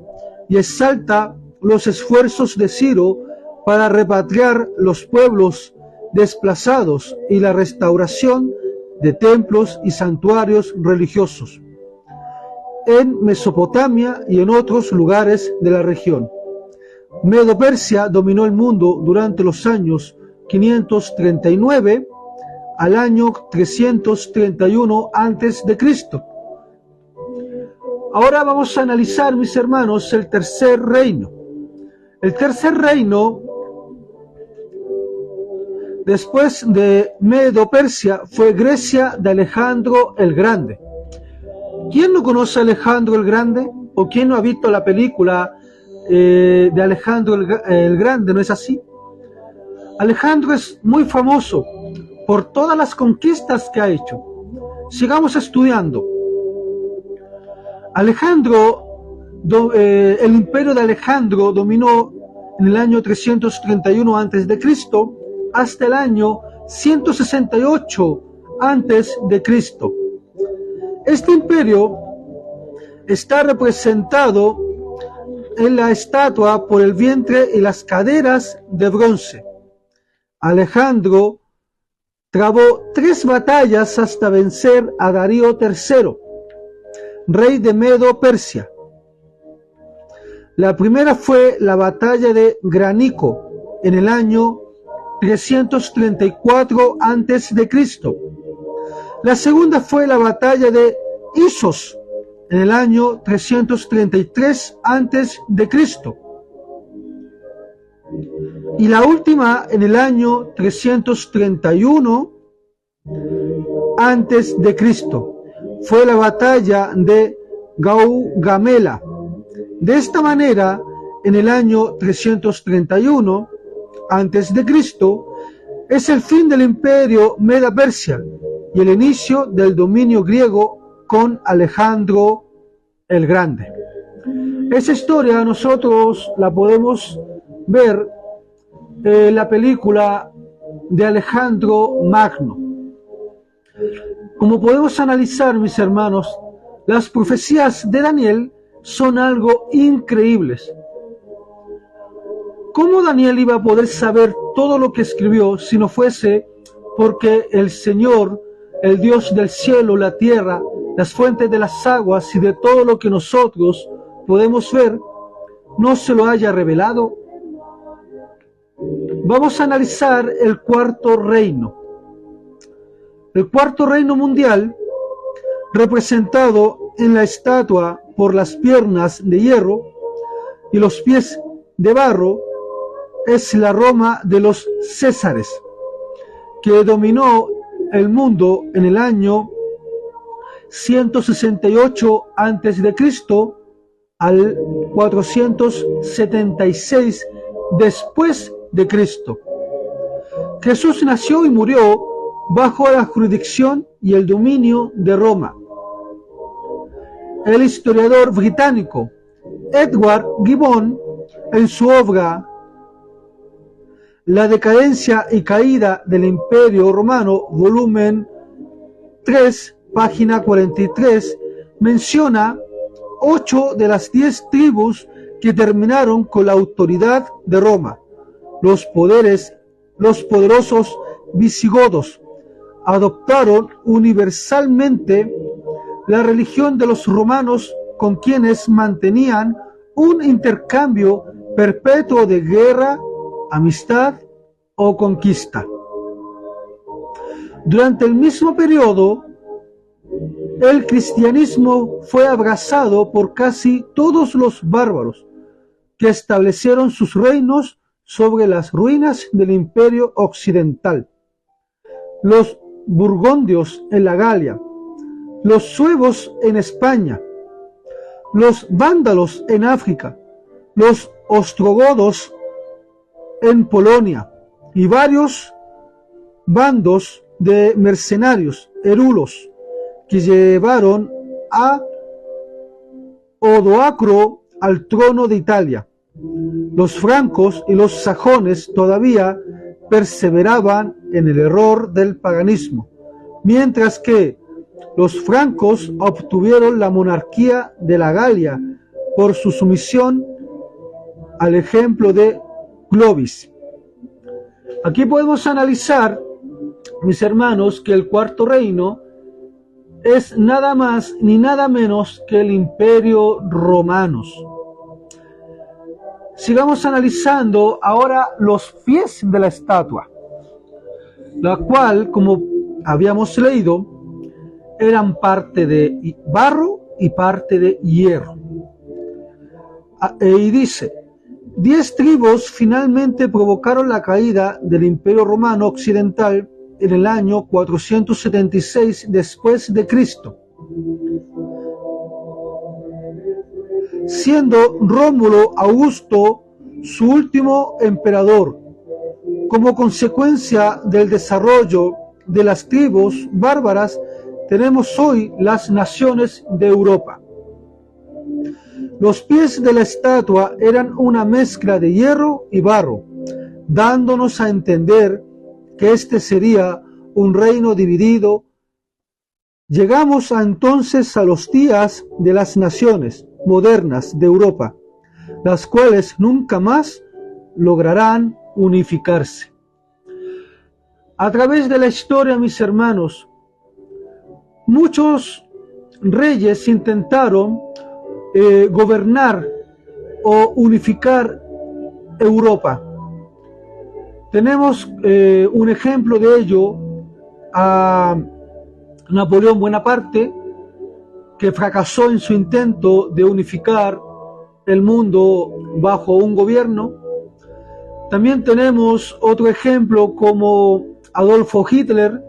y exalta los esfuerzos de Ciro para repatriar los pueblos desplazados y la restauración de templos y santuarios religiosos en Mesopotamia y en otros lugares de la región. Medo-Persia dominó el mundo durante los años 539 al año 331 a.C. Ahora vamos a analizar, mis hermanos, el tercer reino. El tercer reino, después de Medo-Persia, fue Grecia de Alejandro el Grande. ¿Quién no conoce a Alejandro el Grande? ¿O quién no ha visto la película de Alejandro el Grande? ¿No es así? Alejandro es muy famoso por todas las conquistas que ha hecho. Sigamos estudiando. El imperio de Alejandro dominó en el año 331 a.C. hasta el año 168 a.C. Este imperio está representado en la estatua por el vientre y las caderas de bronce. Alejandro trabó 3 batallas hasta vencer a Darío III, rey de Medo-Persia. La primera fue la batalla de Graníco en el año 334 a.C. La segunda fue la batalla de Isos en el año 333 a.C. Y la última en el año 331 a.C., fue la batalla de Gaugamela. De esta manera, en el año 331 a.C., es el fin del imperio Medo-Persia y el inicio del dominio griego con Alejandro el Grande. Esa historia nosotros la podemos ver en la película de Alejandro Magno. Como podemos analizar, mis hermanos, las profecías de Daniel son algo increíbles. ¿Cómo Daniel iba a poder saber todo lo que escribió si no fuese porque el Señor, el Dios del cielo, la tierra, las fuentes de las aguas y de todo lo que nosotros podemos ver, no se lo haya revelado? Vamos a analizar el cuarto reino. El cuarto reino mundial, representado en la estatua por las piernas de hierro y los pies de barro, es la Roma de los Césares, que dominó el mundo en el año 168 a.C. al 476 después de Cristo. Jesús nació y murió bajo la jurisdicción y el dominio de Roma. El historiador británico Edward Gibbon, en su obra La decadencia y caída del Imperio Romano, volumen 3, página 43, menciona 8 de las 10 tribus que terminaron con la autoridad de Roma. Los poderosos visigodos adoptaron universalmente la religión de los romanos, con quienes mantenían un intercambio perpetuo de guerra, amistad o conquista. Durante el mismo periodo, el cristianismo fue abrazado por casi todos los bárbaros que establecieron sus reinos sobre las ruinas del imperio occidental. Los burgundios en la Galia, los suevos en España, los vándalos en África, los ostrogodos en Polonia y varios bandos de mercenarios herulos que llevaron a Odoacro al trono de Italia. Los francos y los sajones todavía perseveraban en el error del paganismo, mientras que los francos obtuvieron la monarquía de la Galia por su sumisión al ejemplo de Clovis. Aquí podemos analizar, mis hermanos, que el cuarto reino es nada más ni nada menos que el Imperio Romano. Sigamos analizando ahora los pies de la estatua, la cual, como habíamos leído, eran parte de barro y parte de hierro. Y dice, 10 tribus finalmente provocaron la caída del Imperio Romano Occidental en el año 476 después de Cristo, siendo Rómulo Augusto su último emperador. Como consecuencia del desarrollo de las tribus bárbaras, tenemos hoy las naciones de Europa. Los pies de la estatua eran una mezcla de hierro y barro, dándonos a entender que este sería un reino dividido. Llegamos entonces a los días de las naciones modernas de Europa, las cuales nunca más lograrán unificarse. A través de la historia, mis hermanos, muchos reyes intentaron gobernar o unificar Europa. Tenemos un ejemplo de ello a Napoleón Bonaparte, que fracasó en su intento de unificar el mundo bajo un gobierno. También tenemos otro ejemplo como Adolfo Hitler,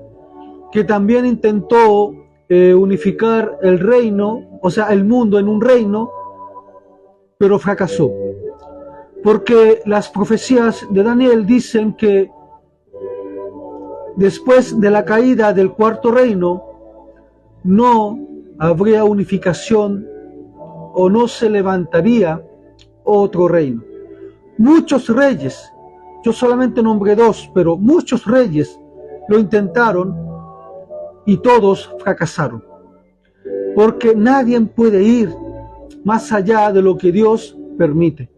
que también intentó unificar el reino, o sea, el mundo en un reino, pero fracasó. Porque las profecías de Daniel dicen que después de la caída del cuarto reino, no habría unificación o no se levantaría otro reino. Muchos reyes, yo solamente nombré dos, pero muchos reyes lo intentaron y todos fracasaron. Porque nadie puede ir más allá de lo que Dios permite.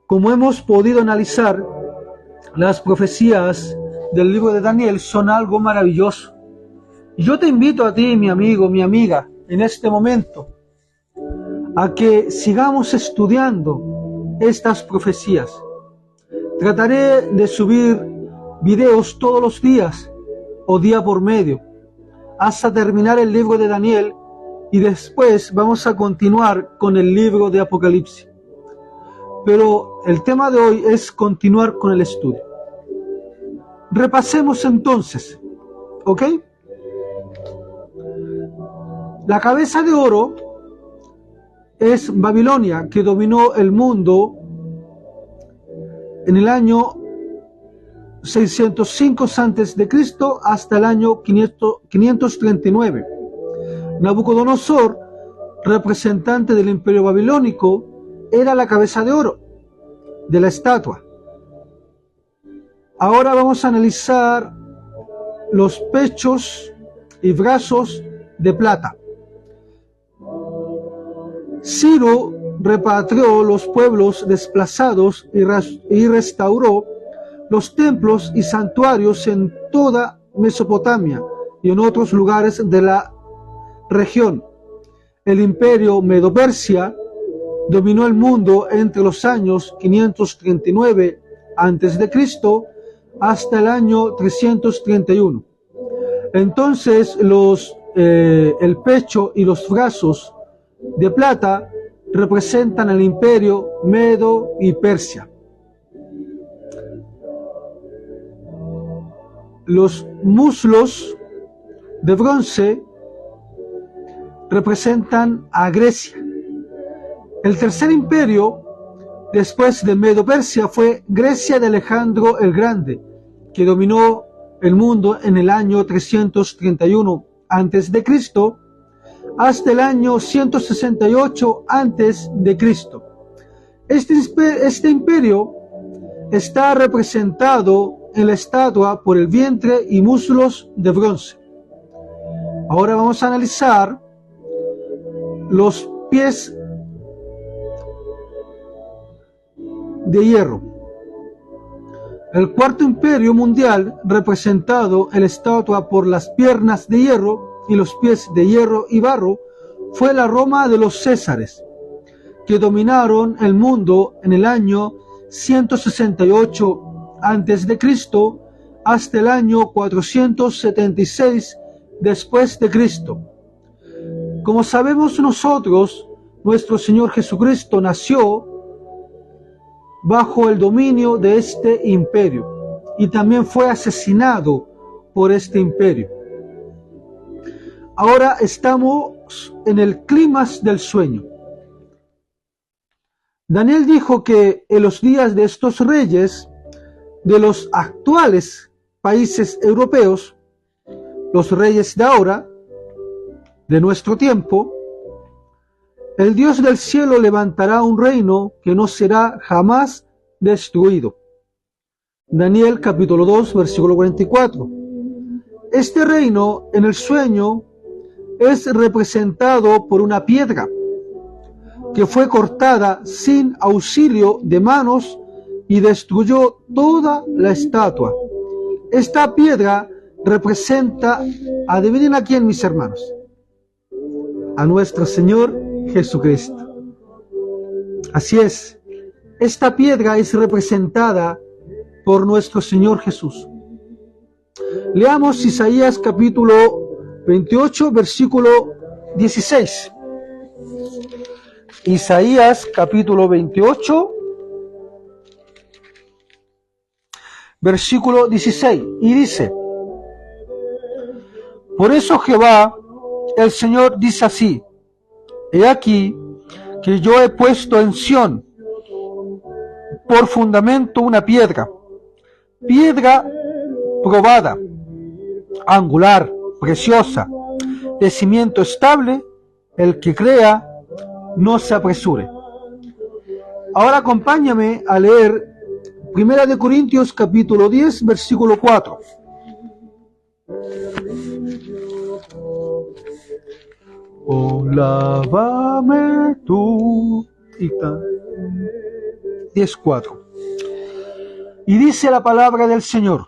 Como hemos podido analizar, las profecías del libro de Daniel son algo maravilloso. Y yo te invito a ti, mi amigo, mi amiga, en este momento, a que sigamos estudiando estas profecías. Trataré de subir videos todos los días o día por medio, hasta terminar el libro de Daniel, y después vamos a continuar con el libro de Apocalipsis. Pero el tema de hoy es continuar con el estudio. Repasemos entonces, ¿ok? La cabeza de oro es Babilonia, que dominó el mundo en el año 605 a.C. hasta el año 539. Nabucodonosor, representante del imperio babilónico, era la cabeza de oro de la estatua. Ahora vamos a analizar los pechos y brazos de plata. Ciro repatrió los pueblos desplazados y restauró los templos y santuarios en toda Mesopotamia y en otros lugares de la región. El imperio Medo-Persia dominó el mundo entre los años 539 a.C. hasta el año 331. Entonces el pecho y los brazos de plata representan el imperio Medo y Persia. Los muslos de bronce representan a Grecia. El tercer imperio, después de Medo-Persia, fue Grecia de Alejandro el Grande, que dominó el mundo en el año 331 a.C. hasta el año 168 a.C. Este imperio está representado en la estatua por el vientre y muslos de bronce. Ahora vamos a analizar los pies de hierro. El cuarto imperio mundial, representado en la estatua por las piernas de hierro y los pies de hierro y barro, fue la Roma de los Césares, que dominaron el mundo en el año 168 a.C. hasta el año 476 después de Cristo. Como sabemos nosotros, nuestro Señor Jesucristo nació bajo el dominio de este imperio y también fue asesinado por este imperio. Ahora estamos en el clímax del sueño. Daniel dijo que en los días de estos reyes de los actuales países europeos, los reyes de ahora, de nuestro tiempo, el Dios del cielo levantará un reino que no será jamás destruido. Daniel capítulo 2, versículo 44. Este reino en el sueño es representado por una piedra que fue cortada sin auxilio de manos y destruyó toda la estatua. Esta piedra representa, adivinen a quién, mis hermanos, a nuestro Señor Jesucristo. Así es, esta piedra es representada por nuestro Señor Jesús. Leamos Isaías capítulo 28, versículo 16. Isaías capítulo 28, versículo 16, y dice: Por eso Jehová, el Señor, dice así: he aquí que yo he puesto en Sión por fundamento una piedra, piedra probada, angular, preciosa, de cimiento estable, el que crea no se apresure. Ahora acompáñame a leer 1 Corintios capítulo 10, versículo 4. Oh, lávame tú. 10:4. Y dice la palabra del Señor: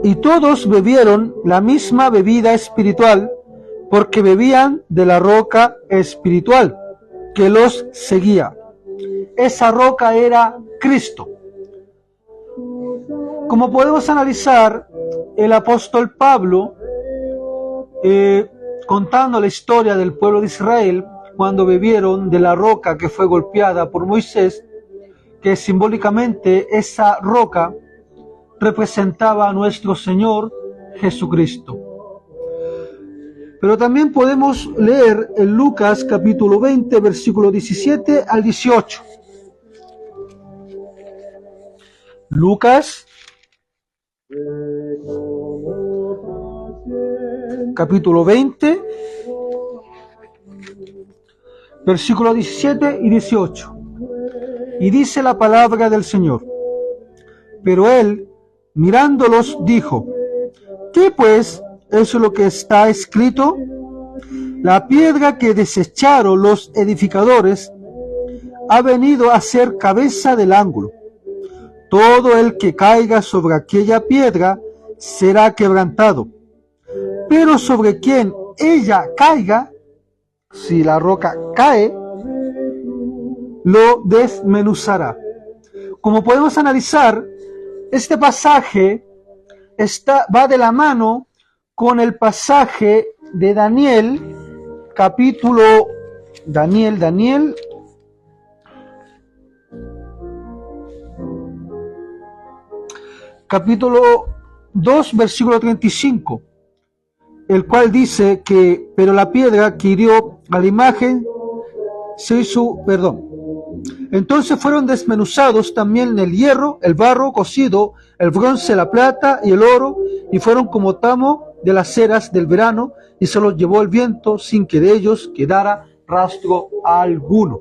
y todos bebieron la misma bebida espiritual, porque bebían de la roca espiritual que los seguía. Esa roca era Cristo. Como podemos analizar, el apóstol Pablo, contando la historia del pueblo de Israel, cuando bebieron de la roca que fue golpeada por Moisés, que simbólicamente esa roca representaba a nuestro Señor Jesucristo. Pero también podemos leer en Lucas capítulo 20, versículo 17 al 18. Lucas capítulo 20, versículos 17 y 18. Y dice la palabra del Señor: pero él, mirándolos, dijo: ¿qué pues es lo que está escrito? La piedra que desecharon los edificadores ha venido a ser cabeza del ángulo. Todo el que caiga sobre aquella piedra será quebrantado, pero sobre quien ella caiga, si la roca cae, lo desmenuzará. Como podemos analizar, este pasaje va de la mano con el pasaje de Daniel, capítulo Daniel, capítulo 2, versículo 35, el cual dice que, pero la piedra que hirió a la imagen se hizo, entonces fueron desmenuzados también el hierro, el barro cocido, el bronce, la plata y el oro, y fueron como tamo de las ceras del verano, y se los llevó el viento sin que de ellos quedara rastro alguno.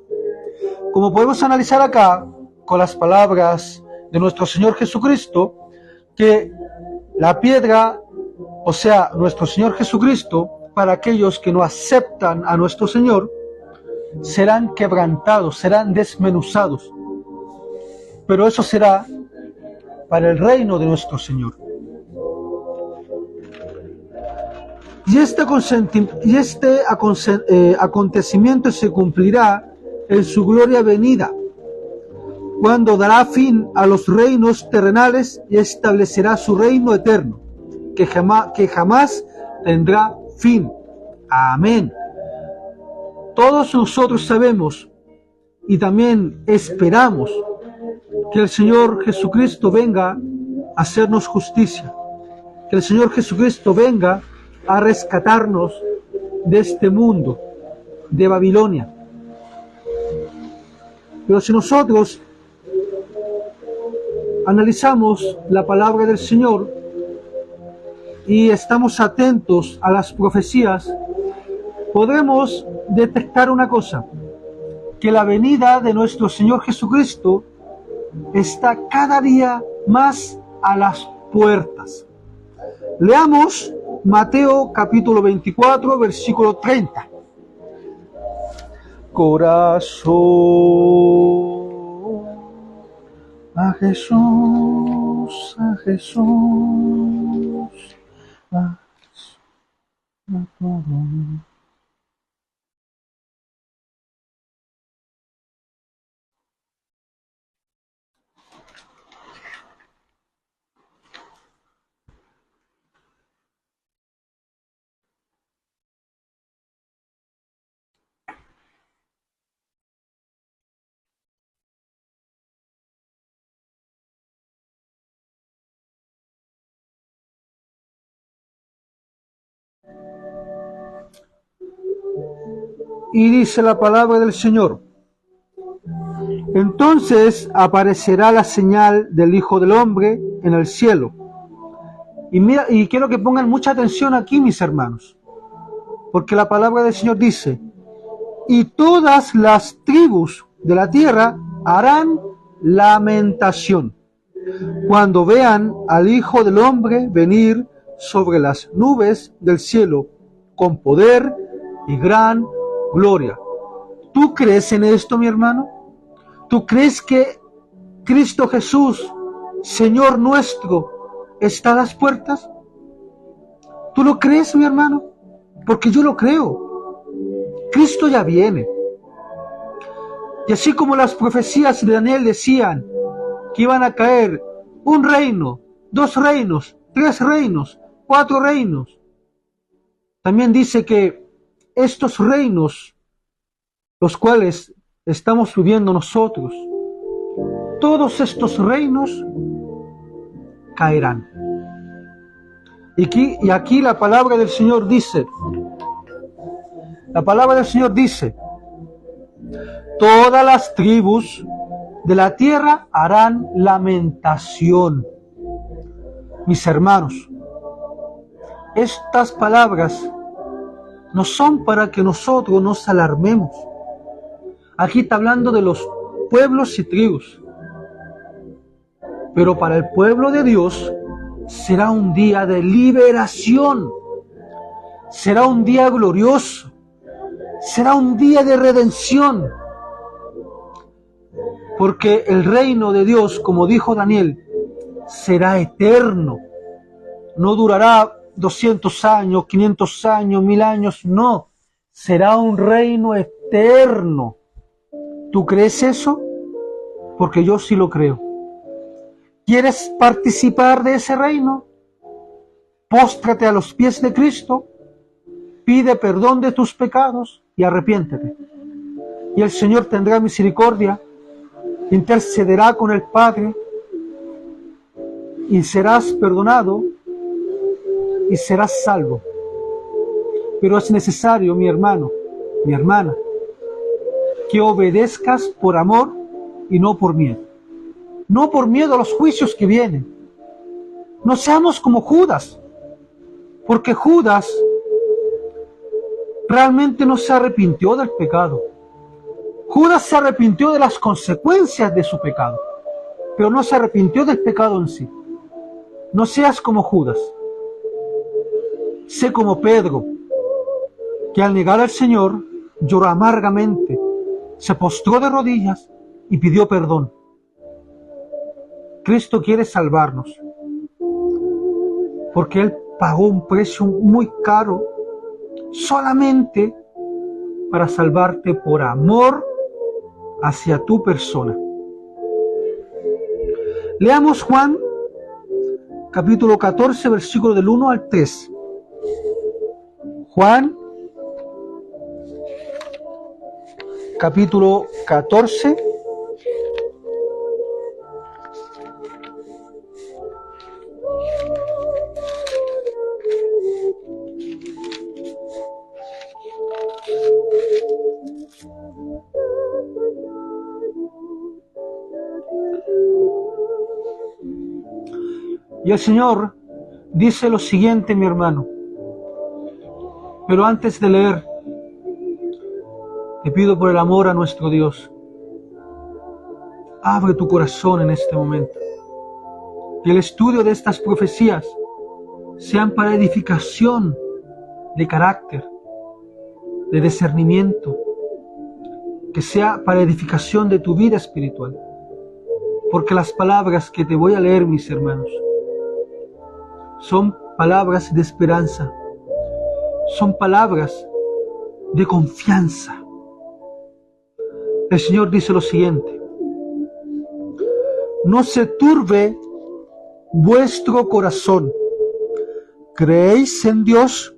Como podemos analizar acá, con las palabras de nuestro Señor Jesucristo, que la piedra, o sea, nuestro Señor Jesucristo, para aquellos que no aceptan a nuestro Señor, serán quebrantados, serán desmenuzados. Pero eso será para el reino de nuestro Señor. Y este acontecimiento se cumplirá en su gloria venida, cuando dará fin a los reinos terrenales y establecerá su reino eterno, que jamás tendrá fin. Amén. Todos nosotros sabemos y también esperamos que el Señor Jesucristo venga a hacernos justicia, que el Señor Jesucristo venga a rescatarnos de este mundo, de Babilonia. Pero si nosotros analizamos la palabra del Señor y estamos atentos a las profecías, podemos detectar una cosa: que la venida de nuestro Señor Jesucristo está cada día más a las puertas. Leamos Mateo capítulo 24, versículo 30. Corazón a Jesús, a Jesús, a todo. Y dice la palabra del Señor: entonces aparecerá la señal del Hijo del Hombre en el cielo. Y mira, y quiero que pongan mucha atención aquí, mis hermanos, porque la palabra del Señor dice: y todas las tribus de la tierra harán lamentación cuando vean al Hijo del Hombre venir sobre las nubes del cielo con poder y gran gloria. ¿Tú crees en esto, mi hermano? ¿Tú crees que Cristo Jesús, Señor nuestro, está a las puertas? ¿Tú lo crees, mi hermano? Porque yo lo creo. Cristo ya viene. Y así como las profecías de Daniel decían que iban a caer un reino, 2 reinos, 3 reinos, 4 reinos, también dice que estos reinos, los cuales estamos viviendo nosotros, todos estos reinos caerán. Y aquí la palabra del Señor dice, todas las tribus de la tierra harán lamentación. Mis hermanos, estas palabras no son para que nosotros nos alarmemos. Aquí está hablando de los pueblos y tribus. Pero para el pueblo de Dios será un día de liberación. Será un día glorioso. Será un día de redención. Porque el reino de Dios, como dijo Daniel, será eterno. No durará 200 años, 500 años, 1000 años, no. Será un reino eterno. ¿Tú crees eso? Porque yo sí lo creo. ¿Quieres participar de ese reino? Póstrate a los pies de Cristo, pide perdón de tus pecados y arrepiéntete. Y el Señor tendrá misericordia, intercederá con el Padre y serás perdonado y serás salvo. Pero es necesario, mi hermano, mi hermana, que obedezcas por amor y no por miedo. No por miedo a los juicios que vienen. No seamos como Judas, porque Judas realmente no se arrepintió del pecado. Judas se arrepintió de las consecuencias de su pecado, pero no se arrepintió del pecado en sí. No seas como Judas. Sé como Pedro, que al negar al Señor lloró amargamente, se postró de rodillas y pidió perdón. Cristo quiere salvarnos, porque Él pagó un precio muy caro solamente para salvarte por amor hacia tu persona. Leamos Juan, capítulo 14, versículo del 1 al 3. Juan, capítulo 14, y el Señor dice lo siguiente, mi hermano. Pero antes de leer, te pido por el amor a nuestro Dios, abre tu corazón en este momento. Que el estudio de estas profecías sean para edificación de carácter, de discernimiento, que sea para edificación de tu vida espiritual. Porque las palabras que te voy a leer, mis hermanos, son palabras de esperanza, son palabras de confianza. El Señor dice lo siguiente: no se turbe vuestro corazón. ¿Creéis en Dios?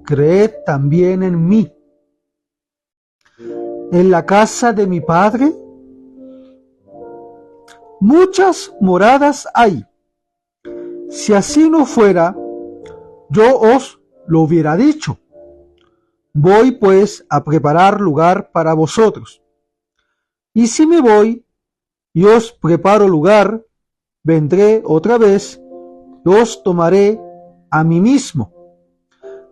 Creed también en mí. En la casa de mi Padre muchas moradas hay. Si así no fuera, yo os lo hubiera dicho. Voy pues a preparar lugar para vosotros. Y si me voy y os preparo lugar, vendré otra vez y os tomaré a mí mismo,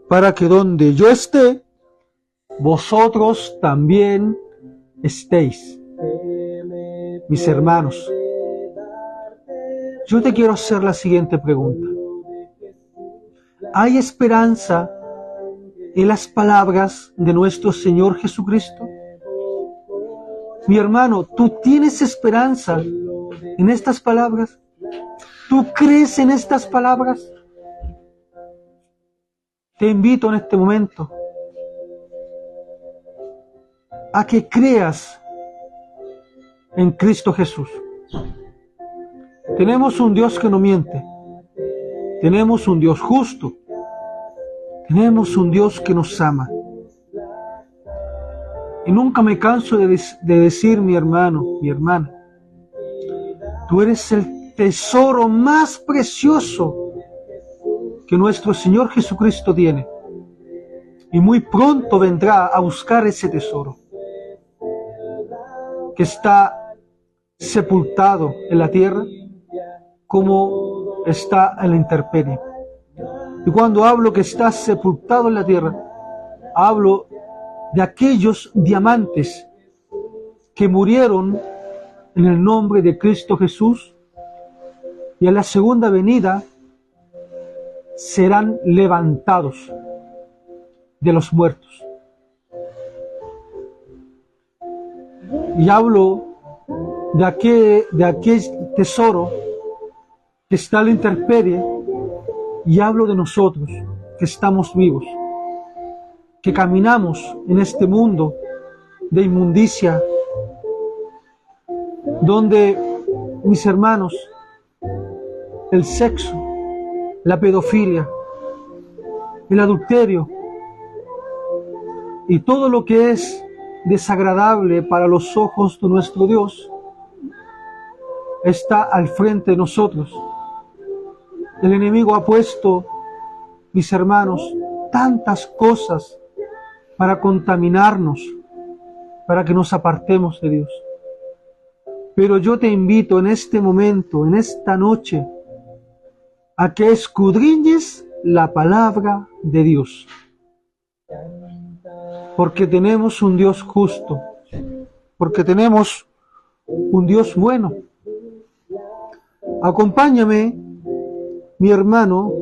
para que donde yo esté, vosotros también estéis. Mis hermanos, yo te quiero hacer la siguiente pregunta. ¿Hay esperanza en las palabras de nuestro Señor Jesucristo? Mi hermano, ¿tú tienes esperanza en estas palabras? ¿Tú crees en estas palabras? Te invito en este momento a que creas en Cristo Jesús. Tenemos un Dios que no miente. Tenemos un Dios justo. Tenemos un Dios que nos ama. Y nunca me canso de decir, mi hermano, mi hermana, tú eres el tesoro más precioso que nuestro Señor Jesucristo tiene. Y muy pronto vendrá a buscar ese tesoro que está sepultado en la tierra como está en la intemperie. Y cuando hablo que está sepultado en la tierra, hablo de aquellos diamantes que murieron en el nombre de Cristo Jesús y en la segunda venida serán levantados de los muertos. Y hablo de aquel tesoro que está en la intemperie, y hablo de nosotros que estamos vivos, que caminamos en este mundo de inmundicia, donde, mis hermanos, el sexo, la pedofilia, el adulterio y todo lo que es desagradable para los ojos de nuestro Dios está al frente de nosotros. El enemigo ha puesto, mis hermanos, tantas cosas para contaminarnos, para que nos apartemos de Dios. Pero yo te invito en este momento, en esta noche, a que escudriñes la palabra de Dios. Porque tenemos un Dios justo, porque tenemos un Dios bueno. Acompáñame, mi hermano,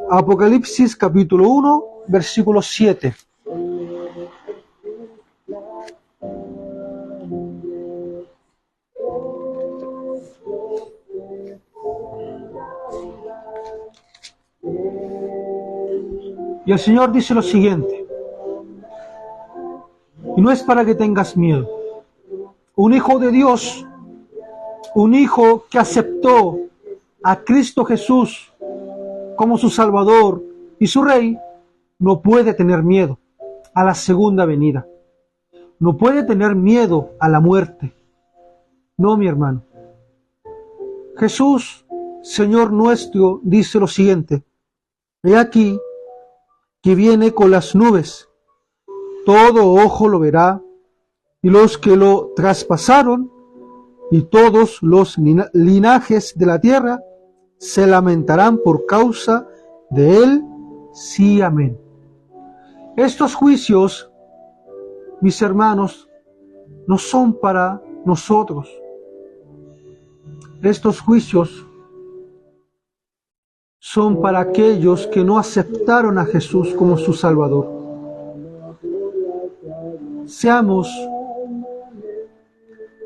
Apocalipsis capítulo 1, versículo 7. Y el Señor dice lo siguiente, y no es para que tengas miedo. Un hijo de Dios, un hijo que aceptó a Cristo Jesús como su Salvador y su Rey, no puede tener miedo a la segunda venida. No puede tener miedo a la muerte. No, mi hermano. Jesús, Señor nuestro, dice lo siguiente, he aquí que viene con las nubes, todo ojo lo verá, y los que lo traspasaron, y todos los linajes de la tierra se lamentarán por causa de él. Sí, amén. Estos juicios, mis hermanos, no son para nosotros. Estos juicios son para aquellos que no aceptaron a Jesús como su Salvador. Seamos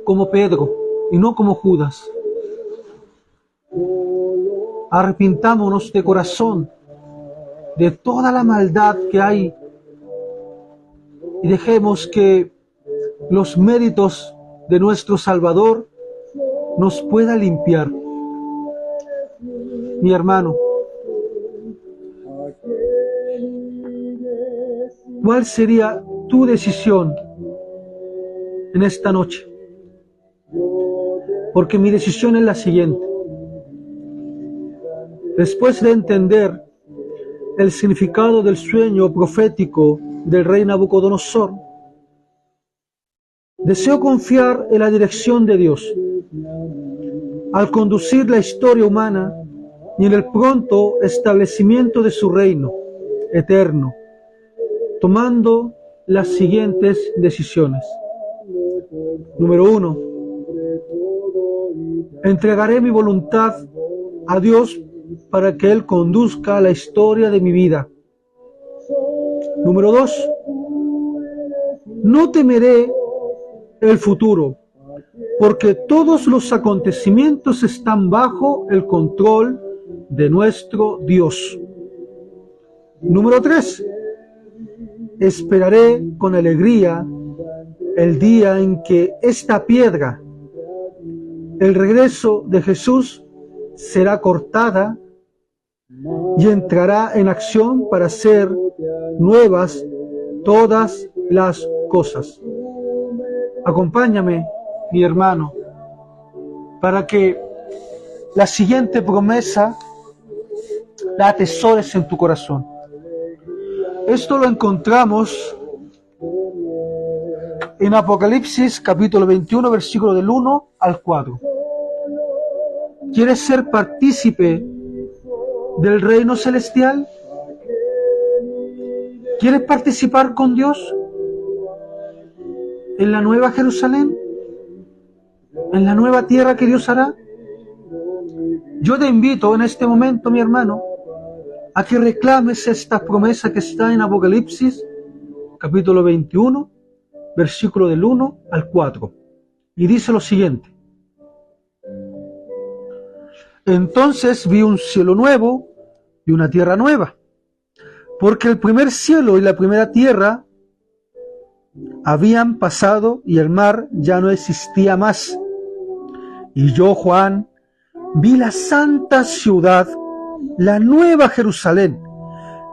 como Pedro y no como Judas. Arrepintámonos de corazón de toda la maldad que hay y dejemos que los méritos de nuestro Salvador nos pueda limpiar. Mi hermano, ¿cuál sería tu decisión en esta noche? Porque mi decisión es la siguiente. Después de entender el significado del sueño profético del rey Nabucodonosor, deseo confiar en la dirección de Dios al conducir la historia humana y en el pronto establecimiento de su reino eterno, tomando las siguientes decisiones. Número 1. Entregaré mi voluntad a Dios para que Él conduzca la historia de mi vida. Número 2. No temeré el futuro, porque todos los acontecimientos están bajo el control de nuestro Dios. Número 3. Esperaré con alegría el día en que esta piedra, el regreso de Jesús, será cortada y entrará en acción para hacer nuevas todas las cosas. Acompáñame, mi hermano, para que la siguiente promesa la atesores en tu corazón. Esto lo encontramos en Apocalipsis capítulo 21, versículo del 1 al 4. ¿Quieres ser partícipe del reino celestial? ¿Quieres participar con Dios en la nueva Jerusalén? ¿En la nueva tierra que Dios hará? Yo te invito en este momento, mi hermano, a que reclames esta promesa que está en Apocalipsis capítulo 21, versículo del 1 al 4. Y dice lo siguiente: Entonces vi un cielo nuevo y una tierra nueva, porque el primer cielo y la primera tierra habían pasado y el mar ya no existía más. Y yo, Juan, vi la santa ciudad, la nueva Jerusalén,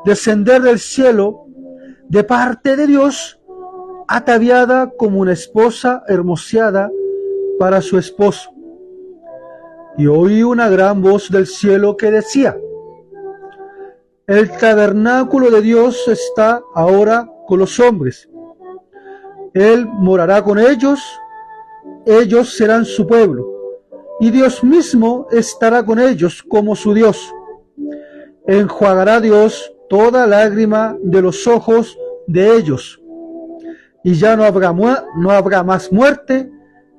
descender del cielo de parte de Dios, ataviada como una esposa hermoseada para su esposo. Y oí una gran voz del cielo que decía: El tabernáculo de Dios está ahora con los hombres. Él morará con ellos, ellos serán su pueblo, y Dios mismo estará con ellos como su Dios. Enjuagará Dios toda lágrima de los ojos de ellos, y ya no habrá más muerte,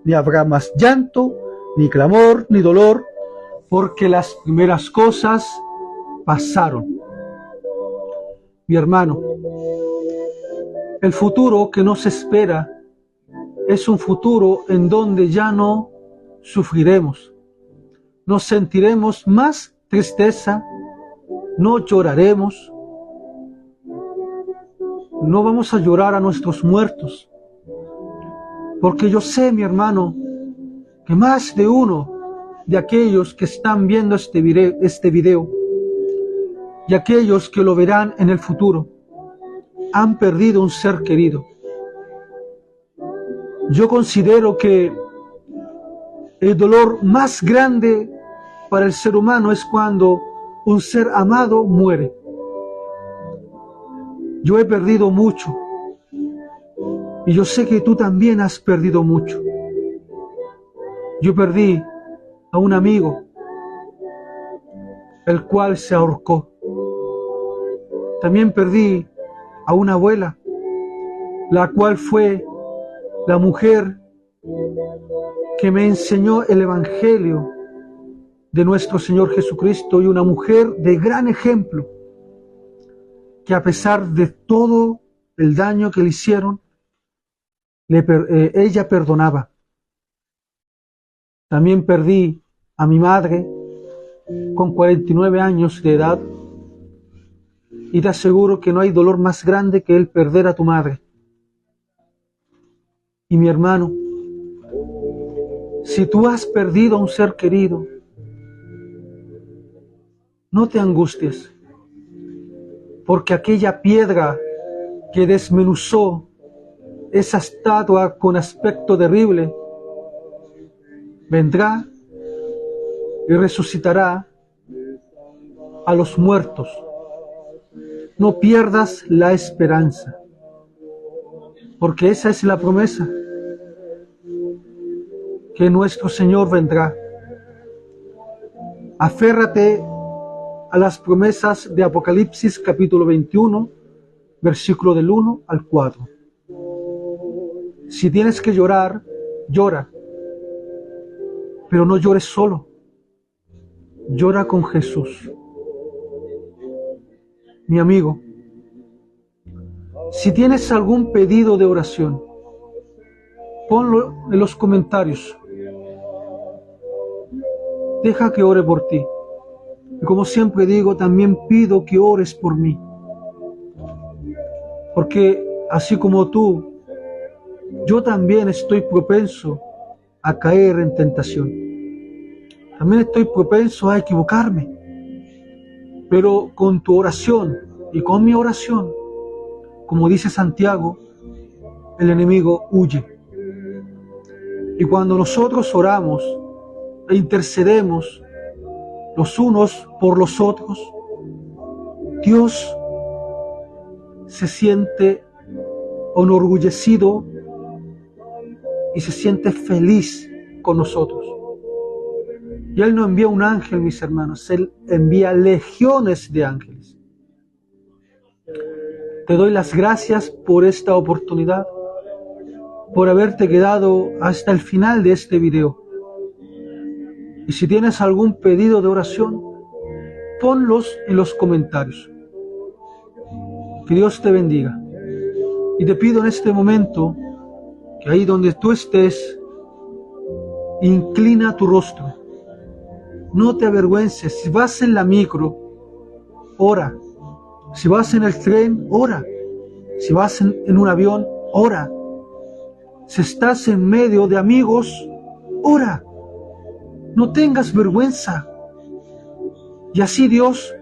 ni habrá más llanto, ni clamor, ni dolor, porque las primeras cosas pasaron. Mi hermano, el futuro que nos espera es un futuro en donde ya no sufriremos, no sentiremos más tristeza, no lloraremos, no vamos a llorar a nuestros muertos, porque yo sé, mi hermano, que más de uno de aquellos que están viendo este video y aquellos que lo verán en el futuro han perdido un ser querido. Yo considero que el dolor más grande para el ser humano es cuando un ser amado muere. Yo he perdido mucho y yo sé que tú también has perdido mucho. Yo perdí a un amigo, el cual se ahorcó. También perdí a una abuela, la cual fue la mujer que me enseñó el Evangelio de nuestro Señor Jesucristo, y una mujer de gran ejemplo, que a pesar de todo el daño que le hicieron, ella perdonaba. También perdí a mi madre con 49 años de edad, y te aseguro que no hay dolor más grande que el perder a tu madre. Y mi hermano, si tú has perdido a un ser querido, no te angusties, porque aquella piedra que desmenuzó esa estatua con aspecto terrible vendrá y resucitará a los muertos. no pierdas la esperanza, porque esa es la promesa, que nuestro Señor vendrá. Aférrate a las promesas de Apocalipsis capítulo 21, versículo del 1 al 4. Si tienes que llorar, llora, pero no llores solo, llora con Jesús. Mi amigo, si tienes algún pedido de oración, ponlo en los comentarios. Deja que ore por ti. Y como siempre digo, también pido que ores por mí. Porque así como tú, yo también estoy propenso a caer en tentación. También estoy propenso a equivocarme. Pero con tu oración y con mi oración, como dice Santiago, el enemigo huye. Y cuando nosotros oramos e intercedemos los unos por los otros, Dios se siente enorgullecido y se siente feliz con nosotros. Y Él no envía un ángel, mis hermanos, Él envía legiones de ángeles. Te doy las gracias por esta oportunidad, por haberte quedado hasta el final de este video. Y si tienes algún pedido de oración, ponlos en los comentarios. Que Dios te bendiga. Y te pido en este momento que ahí donde tú estés, inclina tu rostro. No te avergüences. Si vas en la micro, ora. Si vas en el tren, ora. Si vas en un avión, ora. Si estás en medio de amigos, ora. No tengas vergüenza. Y así Dios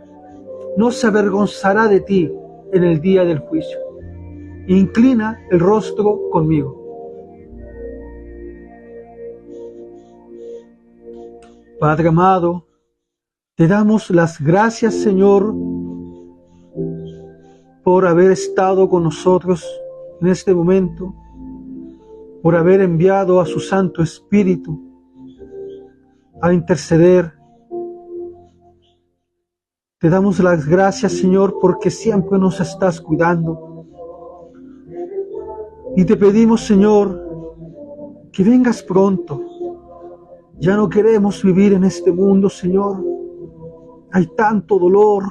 no se avergonzará de ti en el día del juicio. Inclina el rostro conmigo. Padre amado, te damos las gracias, Señor, por haber estado con nosotros en este momento, por haber enviado a su Santo Espíritu a interceder. Te damos las gracias, Señor, porque siempre nos estás cuidando. Y te pedimos, Señor, que vengas pronto. Ya no queremos vivir en este mundo, Señor. Hay tanto dolor,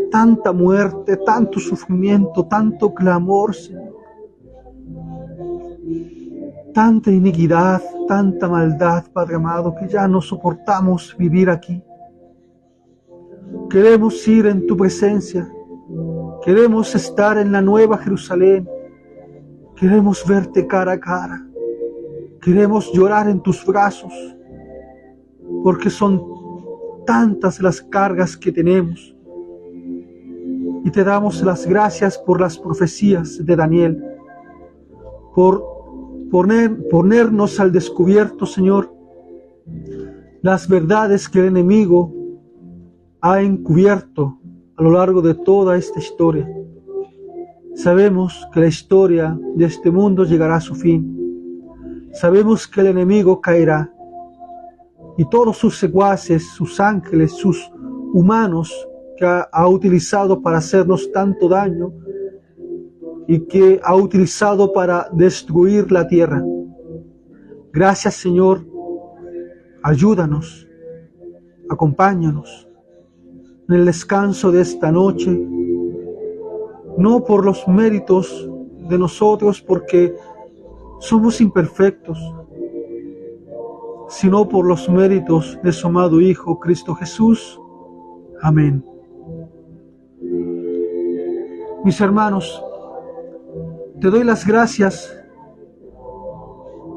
tanta muerte, tanto sufrimiento, tanto clamor, Señor. Tanta iniquidad, tanta maldad, Padre amado, que ya no soportamos vivir aquí. Queremos ir en tu presencia. Queremos estar en la nueva Jerusalén. Queremos verte cara a cara. Queremos llorar en tus brazos, porque son tantas las cargas que tenemos. Y te damos las gracias por las profecías de Daniel, por ponernos al descubierto, Señor, las verdades que el enemigo ha encubierto a lo largo de toda esta historia. Sabemos que la historia de este mundo llegará a su fin. Sabemos que el enemigo caerá y todos sus secuaces, sus ángeles, sus humanos que ha utilizado para hacernos tanto daño y que ha utilizado para destruir la tierra. Gracias, Señor. Ayúdanos, acompáñanos en el descanso de esta noche, no por los méritos de nosotros, porque somos imperfectos, sino por los méritos de su amado Hijo, Cristo Jesús. Amén. Mis hermanos, te doy las gracias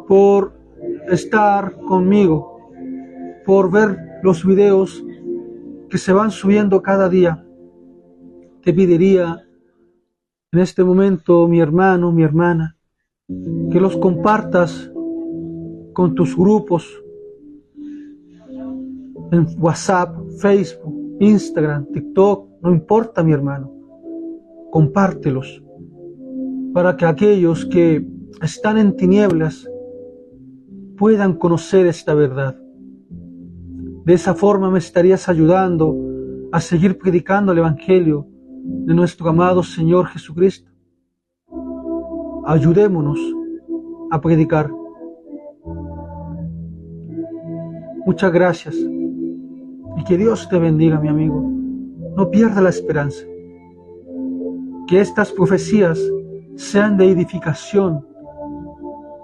por estar conmigo, por ver los videos que se van subiendo cada día. Te pediría en este momento, mi hermano, mi hermana, que los compartas con tus grupos en WhatsApp, Facebook, Instagram, TikTok, No importa, mi hermano, compártelos para que aquellos que están en tinieblas puedan conocer esta verdad. De esa forma me estarías ayudando a seguir predicando el Evangelio de nuestro amado Señor Jesucristo. Ayudémonos a predicar. Muchas gracias y que Dios te bendiga, mi amigo. No pierda la esperanza. Que estas profecías sean de edificación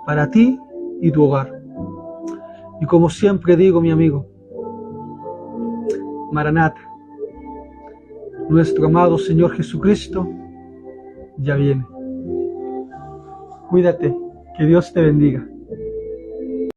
para ti y tu hogar. Y como siempre digo, mi amigo, Maranata, nuestro amado Señor Jesucristo ya viene. Cuídate, que Dios te bendiga.